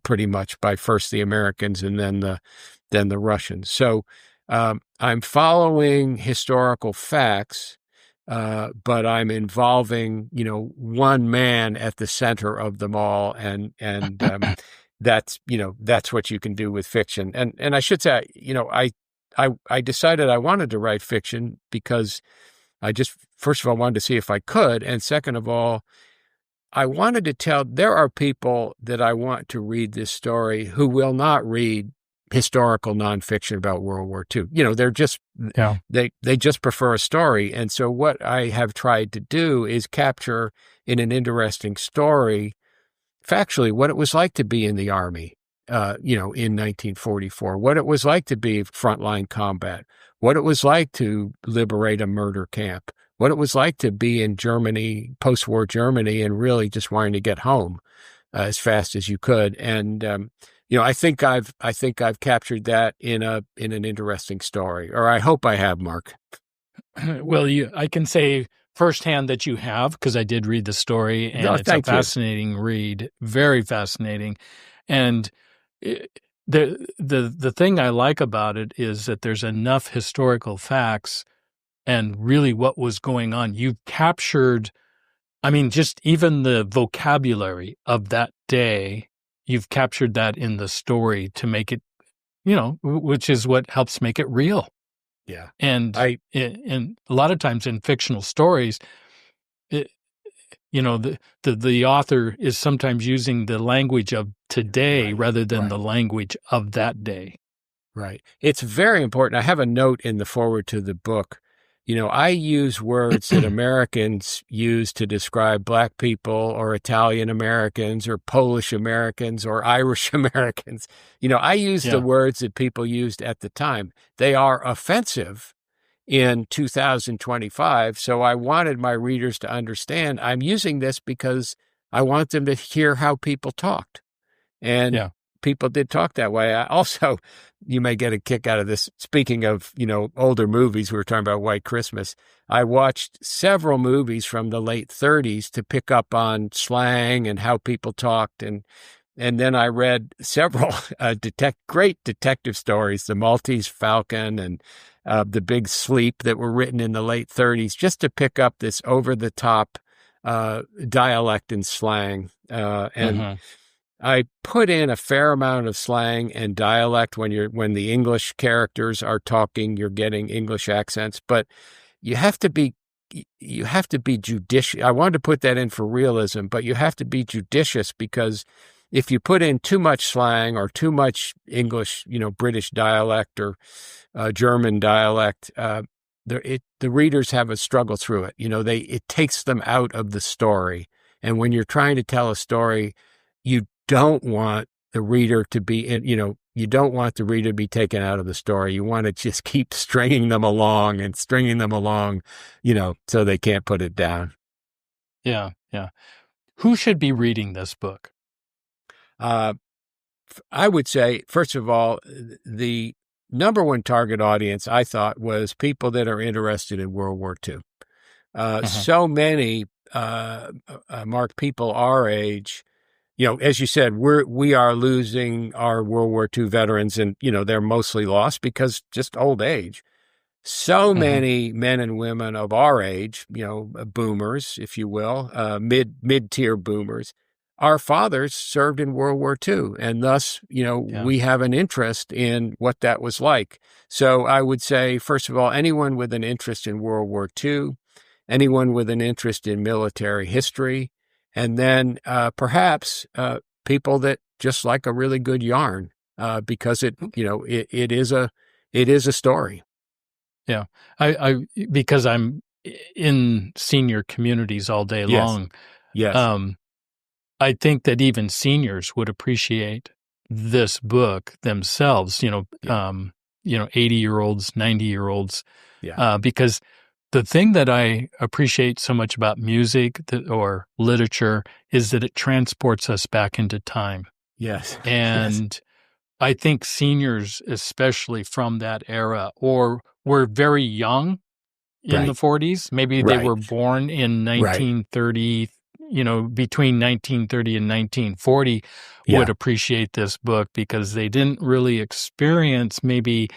pretty much by first the Americans and then the Russians. So I'm following historical facts, but I'm involving, one man at the center of them all, and that's what you can do with fiction. And I should say, I decided I wanted to write fiction because I just, first of all, wanted to see if I could, and second of all, I wanted to tell, there are people that I want to read this story who will not read historical nonfiction about World War II. They're just, they just prefer a story. And so what I have tried to do is capture in an interesting story, factually, what it was like to be in the Army, in 1944, what it was like to be frontline combat, what it was like to liberate a murder camp, what it was like to be in Germany, post-war Germany, and really just wanting to get home as fast as you could. And I think I've captured that in an interesting story, or I hope I have, Mark. Well, I can say firsthand that you have, because I did read the story, and it's a fascinating read, very fascinating. And the thing I like about it is that there's enough historical facts and really what was going on. You've captured, just even the vocabulary of that day, you've captured that in the story to make it, which is what helps make it real. Yeah. And a lot of times in fictional stories, the author is sometimes using the language of today rather than the language of that day. Right. It's very important. I have a note in the foreword to the book. I use words that Americans use to describe Black people or Italian Americans or Polish Americans or Irish Americans. I use the words that people used at the time. They are offensive in 2025. So I wanted my readers to understand I'm using this because I want them to hear how people talked. And people did talk that way. I also, you may get a kick out of this. Speaking of, older movies, we were talking about White Christmas. I watched several movies from the late 30s to pick up on slang and how people talked. And then I read several great detective stories, The Maltese Falcon and The Big Sleep, that were written in the late 30s, just to pick up this over-the-top dialect and slang. I put in a fair amount of slang and dialect when the English characters are talking, you're getting English accents, but you have to be judicious. I wanted to put that in for realism, but you have to be judicious, because if you put in too much slang or too much English, British dialect or German dialect, the readers have a struggle through it. It takes them out of the story. And when you're trying to tell a story, you don't want the reader to be you don't want the reader to be taken out of the story. You want to just keep stringing them along, so they can't put it down. Yeah. Who should be reading this book? I would say, first of all, the number one target audience, I thought, was people that are interested in World War II. So many, Mark, people our age, as you said, we are losing our World War II veterans, and, they're mostly lost because just old age. So many men and women of our age, boomers, if you will, mid-tier boomers, our fathers served in World War II, and thus, we have an interest in what that was like. So I would say, first of all, anyone with an interest in World War II, anyone with an interest in military history, and then perhaps people that just like a really good yarn, because it is a story. Yeah, I because I'm in senior communities all day long. Yes. I think that even seniors would appreciate this book themselves. 80-year-olds, 90-year-olds, because The thing that I appreciate so much about music or literature is that it transports us back into time. Yes. And I think seniors, especially from that era, or were very young in the 40s. Maybe they were born in 1930, between 1930 and 1940, would appreciate this book because they didn't really experience maybe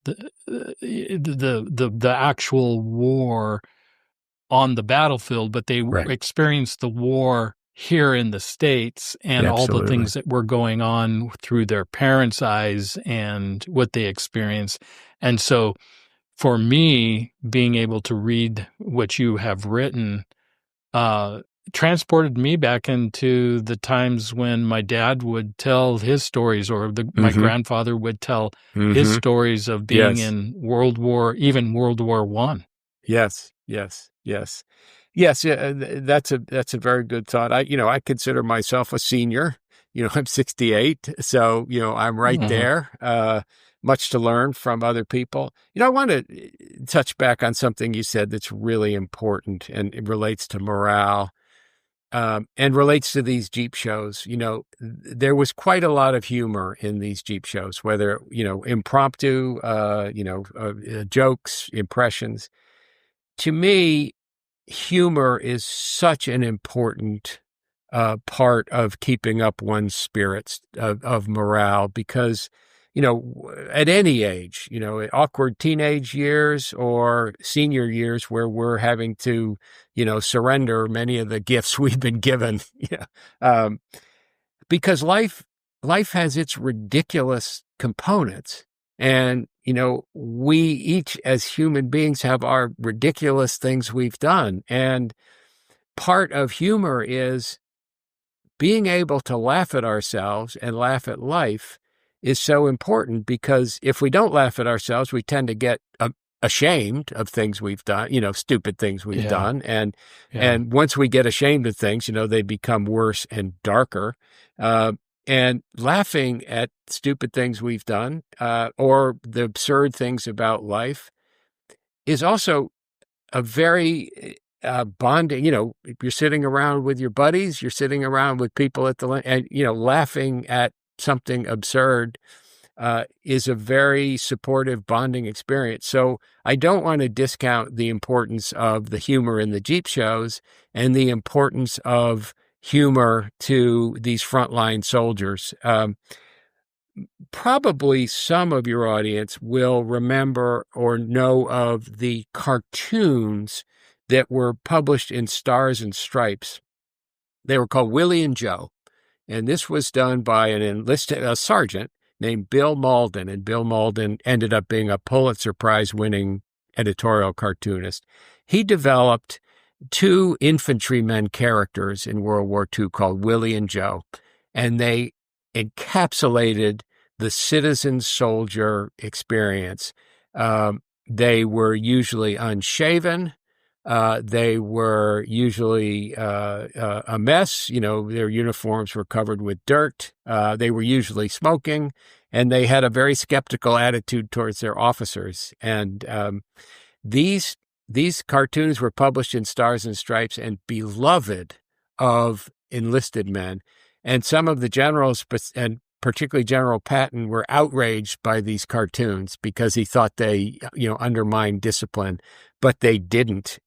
the actual war on the battlefield, but they experienced the war here in the States and all the things that were going on through their parents' eyes and what they experienced. And so for me, being able to read what you have written transported me back into the times when my dad would tell his stories, or my grandfather would tell his stories of being in World War I. Yes. That's a very good thought. I consider myself a senior. I'm 68, so I'm right there. Much to learn from other people. I want to touch back on something you said that's really important, and it relates to morale, and relates to these Jeep shows. There was quite a lot of humor in these Jeep shows, whether impromptu, jokes, impressions. To me, humor is such an important part of keeping up one's spirits, of morale, because, at any age, awkward teenage years or senior years where we're having to, surrender many of the gifts we've been given, because life has its ridiculous components. And, we each as human beings have our ridiculous things we've done. And part of humor is being able to laugh at ourselves and laugh at life is so important, because if we don't laugh at ourselves, we tend to get ashamed of things we've done, stupid things we've done. And once we get ashamed of things, they become worse and darker. And laughing at stupid things we've done, or the absurd things about life, is also a very bonding. You're sitting around with your buddies, you're sitting around with people and laughing at something absurd is a very supportive bonding experience. So I don't want to discount the importance of the humor in the Jeep shows and the importance of humor to these frontline soldiers. Probably some of your audience will remember or know of the cartoons that were published in Stars and Stripes. They were called Willie and Joe. And this was done by a sergeant named Bill Malden. And Bill Malden ended up being a Pulitzer Prize winning editorial cartoonist. He developed two infantrymen characters in World War II called Willie and Joe, and they encapsulated the citizen soldier experience. They were usually unshaven. They were usually a mess. Their uniforms were covered with dirt. They were usually smoking, and they had a very skeptical attitude towards their officers. And these cartoons were published in Stars and Stripes and beloved of enlisted men. And some of the generals, and particularly General Patton, were outraged by these cartoons because he thought they, undermined discipline. But they didn't.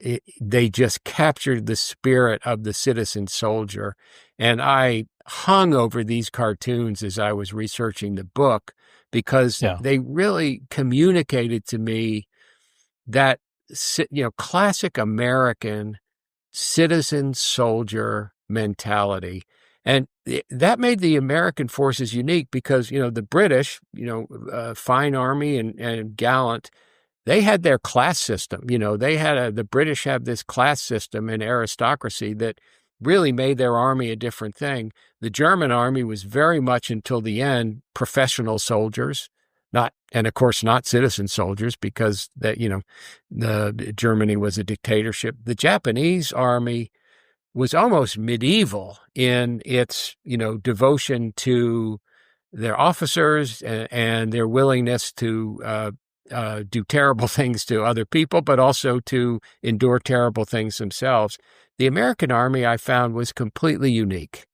They just captured the spirit of the citizen soldier. And I hung over these cartoons as I was researching the book, because they really communicated to me that, classic American citizen soldier mentality. And that made the American forces unique because, the British, fine army and gallant, they had their class system. The British have this class system and aristocracy that really made their army a different thing. The German army was very much, until the end, professional soldiers, and of course not citizen soldiers, because the Germany was a dictatorship. The Japanese army was almost medieval in its, devotion to their officers and their willingness to do terrible things to other people, but also to endure terrible things themselves. The American Army, I found, was completely unique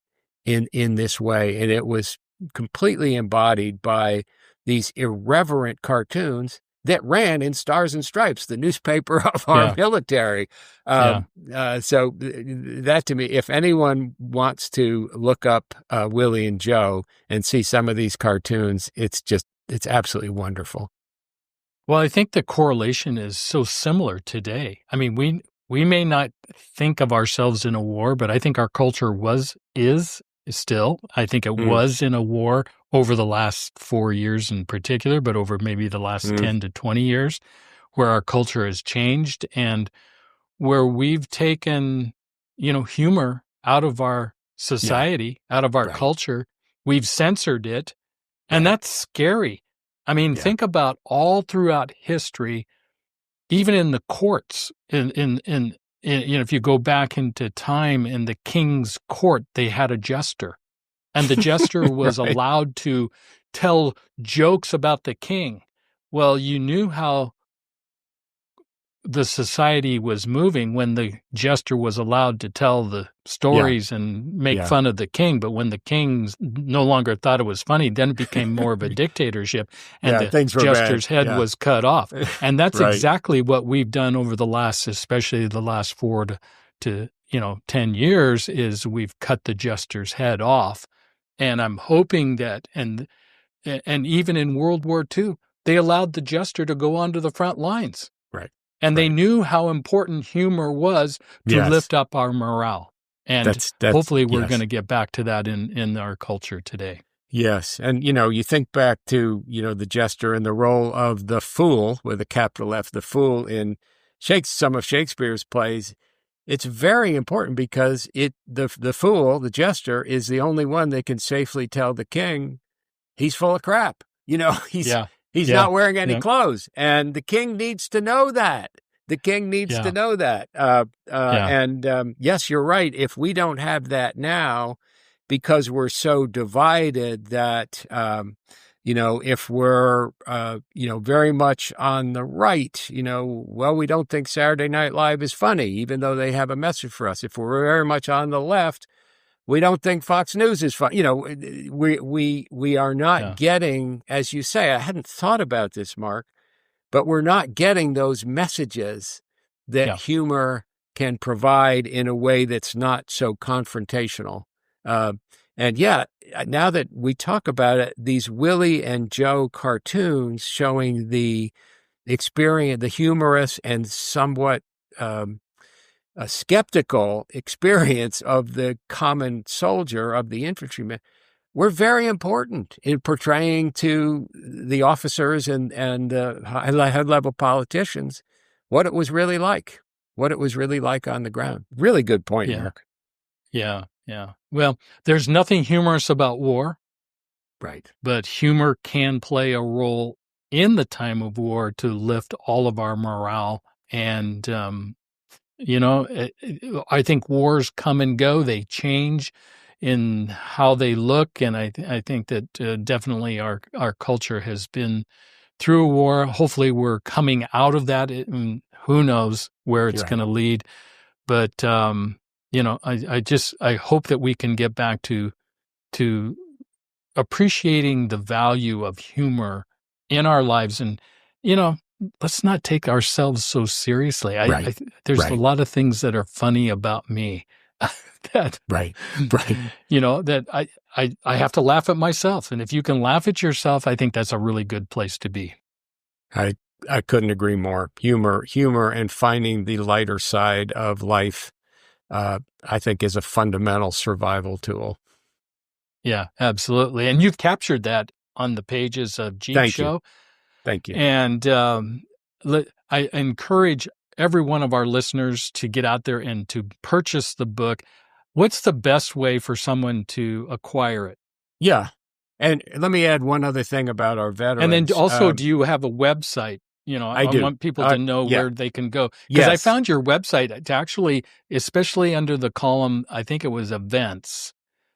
in this way, and it was completely embodied by these irreverent cartoons that ran in Stars and Stripes, the newspaper of our military. So that, to me, if anyone wants to look up Willie and Joe and see some of these cartoons, it's absolutely wonderful. Well, I think the correlation is so similar today. I mean, we may not think of ourselves in a war, but I think our culture is still. I think it was in a war over the last 4 years in particular, but over maybe the last 10 to 20 years, where our culture has changed and where we've taken, humor out of our society, out of our culture. We've censored it, and that's scary. I mean, think about all throughout history, even in the courts, if you go back into time in the king's court, they had a jester, and the jester was allowed to tell jokes about the king. Well, you knew how the society was moving when the jester was allowed to tell the stories and make fun of the king. But when the king no longer thought it was funny, then it became more of a dictatorship, and the jester's head was cut off. And that's exactly what we've done over the last, especially the last 4 to 10 years, is we've cut the jester's head off. And I'm hoping that, and even in World War II, they allowed the jester to go onto the front lines. And they knew how important humor was to lift up our morale. And hopefully we're going to get back to that in our culture today. Yes. And, you think back to, the jester and the role of the fool, with a capital F, the fool in some of Shakespeare's plays. It's very important because the fool, the jester, is the only one that can safely tell the king he's full of crap. He's not wearing any clothes, and the king needs to know that. The king needs to know that. And yes, you're right. If we don't have that now, because we're so divided that, if we're, very much on the right, we don't think Saturday Night Live is funny, even though they have a message for us. If we're very much on the left, we don't think Fox News is fun. We are not getting, as you say, I hadn't thought about this, Mark, but we're not getting those messages that humor can provide in a way that's not so confrontational. And now that we talk about it, these Willie and Joe cartoons showing the experience, the humorous and somewhat a skeptical experience of the common soldier, of the infantryman, were very important in portraying to the officers and high-level politicians what it was really like on the ground. Really good point, Mark. Yeah. Well, there's nothing humorous about war. Right. But humor can play a role in the time of war to lift all of our morale. And, I think wars come and go. They change in how they look. And I think that definitely our culture has been through a war. Hopefully we're coming out of that. And who knows where it's going to lead. But, I hope that we can get back to appreciating the value of humor in our lives. And, let's not take ourselves so seriously. There's a lot of things that are funny about me that I have to laugh at myself. And if you can laugh at yourself, I think that's a really good place to be. I couldn't agree more. Humor and finding the lighter side of life, I think, is a fundamental survival tool. Yeah, absolutely. And you've captured that on the pages of Jeep's Show. Thank you. And I encourage every one of our listeners to get out there and to purchase the book. What's the best way for someone to acquire it? Yeah. And let me add one other thing about our veterans. And then also, do you have a website? I want people to know where they can go. Because I found your website to actually, especially under the column, I think it was events.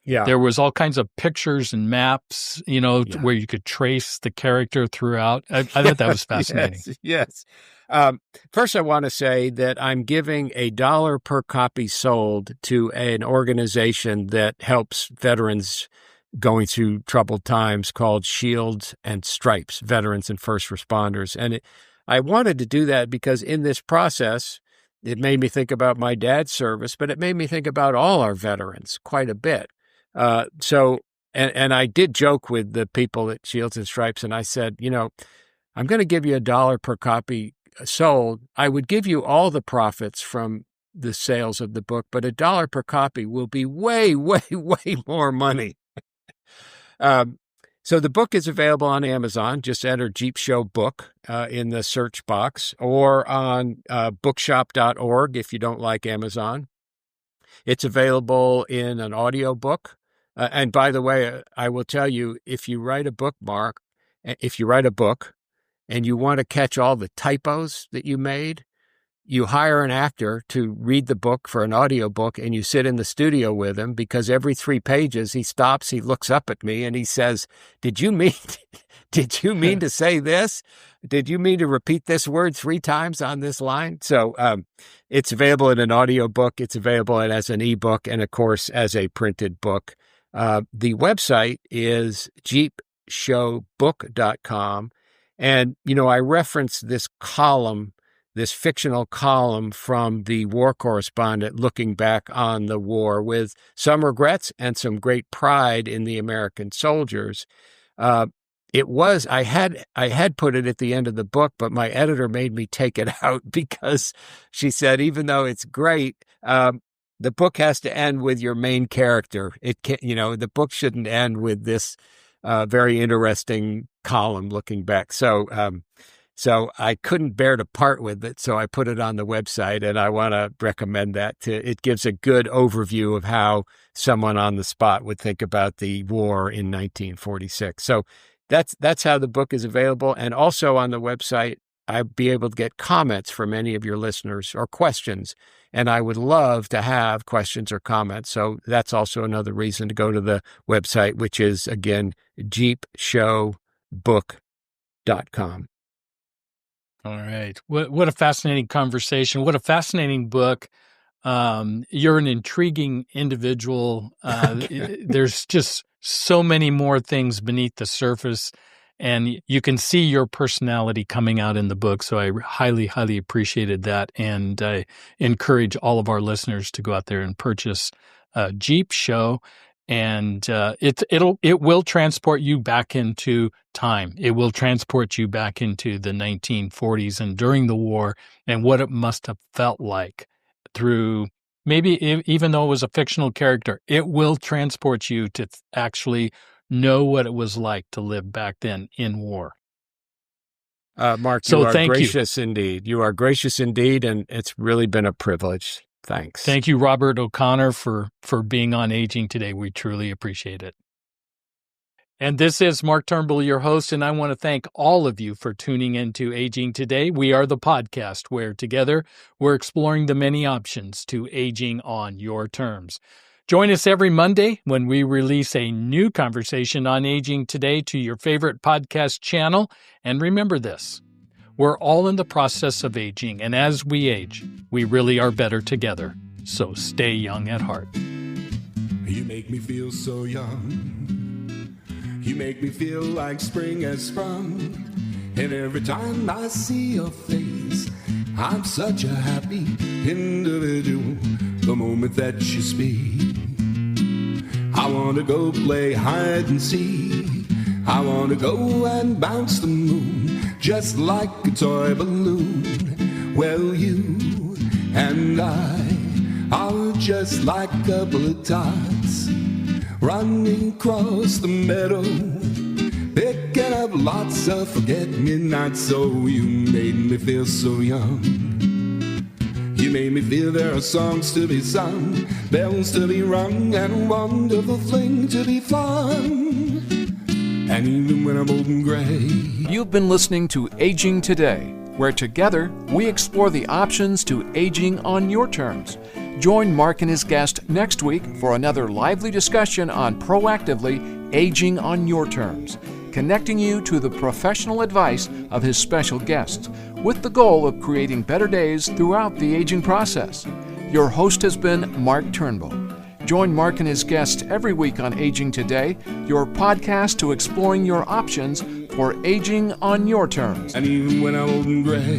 Yeah. There was all kinds of pictures and maps, where you could trace the character throughout. I thought that was fascinating. Yes. First, I want to say that I'm giving $1 per copy sold to an organization that helps veterans going through troubled times called Shields and Stripes, Veterans and First Responders. And I wanted to do that because in this process, it made me think about my dad's service, but it made me think about all our veterans quite a bit. And I did joke with the people at Shields and Stripes, and I said, I'm going to give you $1 per copy sold. I would give you all the profits from the sales of the book, but $1 per copy will be way, way, way more money. So the book is available on Amazon. Just enter Jeep Show Book in the search box, or on bookshop.org if you don't like Amazon. It's available in an audiobook. And by the way, I will tell you, if you write a book and you want to catch all the typos that you made, you hire an actor to read the book for an audiobook, and you sit in the studio with him, because every 3 pages he stops, he looks up at me and he says, did you mean to say this? Did you mean to repeat this word 3 times on this line? So it's available in an audiobook. It's available as an ebook, and of course as a printed book. The website is jeepshowbook.com. And, I referenced this fictional column from the war correspondent looking back on the war with some regrets and some great pride in the American soldiers. I had put it at the end of the book, but my editor made me take it out because she said, even though it's great, the book has to end with your main character. It can't, the book shouldn't end with this very interesting column looking back. So I couldn't bear to part with it, so I put it on the website, and I want to recommend that. It gives a good overview of how someone on the spot would think about the war in 1946. So that's how the book is available. And also on the website, I'd be able to get comments from any of your listeners or questions, and I would love to have questions or comments. So that's also another reason to go to the website, which is, again, jeepshowbook.com. All right. What a fascinating conversation. What a fascinating book. You're an intriguing individual. There's just so many more things beneath the surface, and you can see your personality coming out in the book. So I highly, highly appreciated that. And I encourage all of our listeners to go out there and purchase Jeep Show. And it will transport you back into time. It will transport you back into the 1940s and during the war, and what it must have felt like through, maybe even though it was a fictional character, it will transport you to actually know what it was like to live back then in war. Mark, you are gracious indeed. You are gracious indeed, and it's really been a privilege. Thanks. Thank you, Robert O'Connor, for being on Aging Today. We truly appreciate it. And this is Mark Turnbull, your host, and I want to thank all of you for tuning into Aging Today. We are the podcast where together we're exploring the many options to aging on your terms. Join us every Monday when we release a new conversation on Aging Today to your favorite podcast channel. And remember this. We're all in the process of aging, and as we age, we really are better together. So stay young at heart. You make me feel so young. You make me feel like spring has sprung. And every time I see your face, I'm such a happy individual. The moment that you speak, I want to go play hide and seek. I want to go and bounce the moon just like a toy balloon. Well, you and I are just like a couple of tots running across the meadow, picking up lots of forget-me-nots. So you made me feel so young. You made me feel there are songs to be sung, bells to be rung, and a wonderful thing to be fun. And even when I'm old and gray. You've been listening to Aging Today, where together we explore the options to aging on your terms. Join Mark and his guest next week for another lively discussion on proactively aging on your terms, connecting you to the professional advice of his special guests, with the goal of creating better days throughout the aging process. Your host has been Mark Turnbull. Join Mark and his guests every week on Aging Today, your podcast to exploring your options for aging on your terms. And even when I'm old and gray,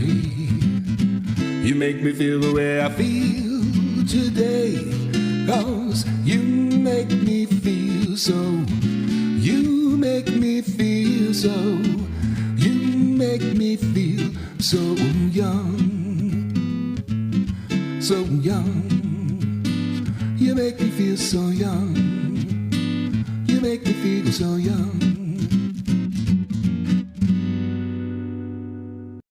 you make me feel the way I feel today. 'Cause you make me feel so. You make me feel so. You make me feel so young. So young. You make me feel so young. You make me feel so young.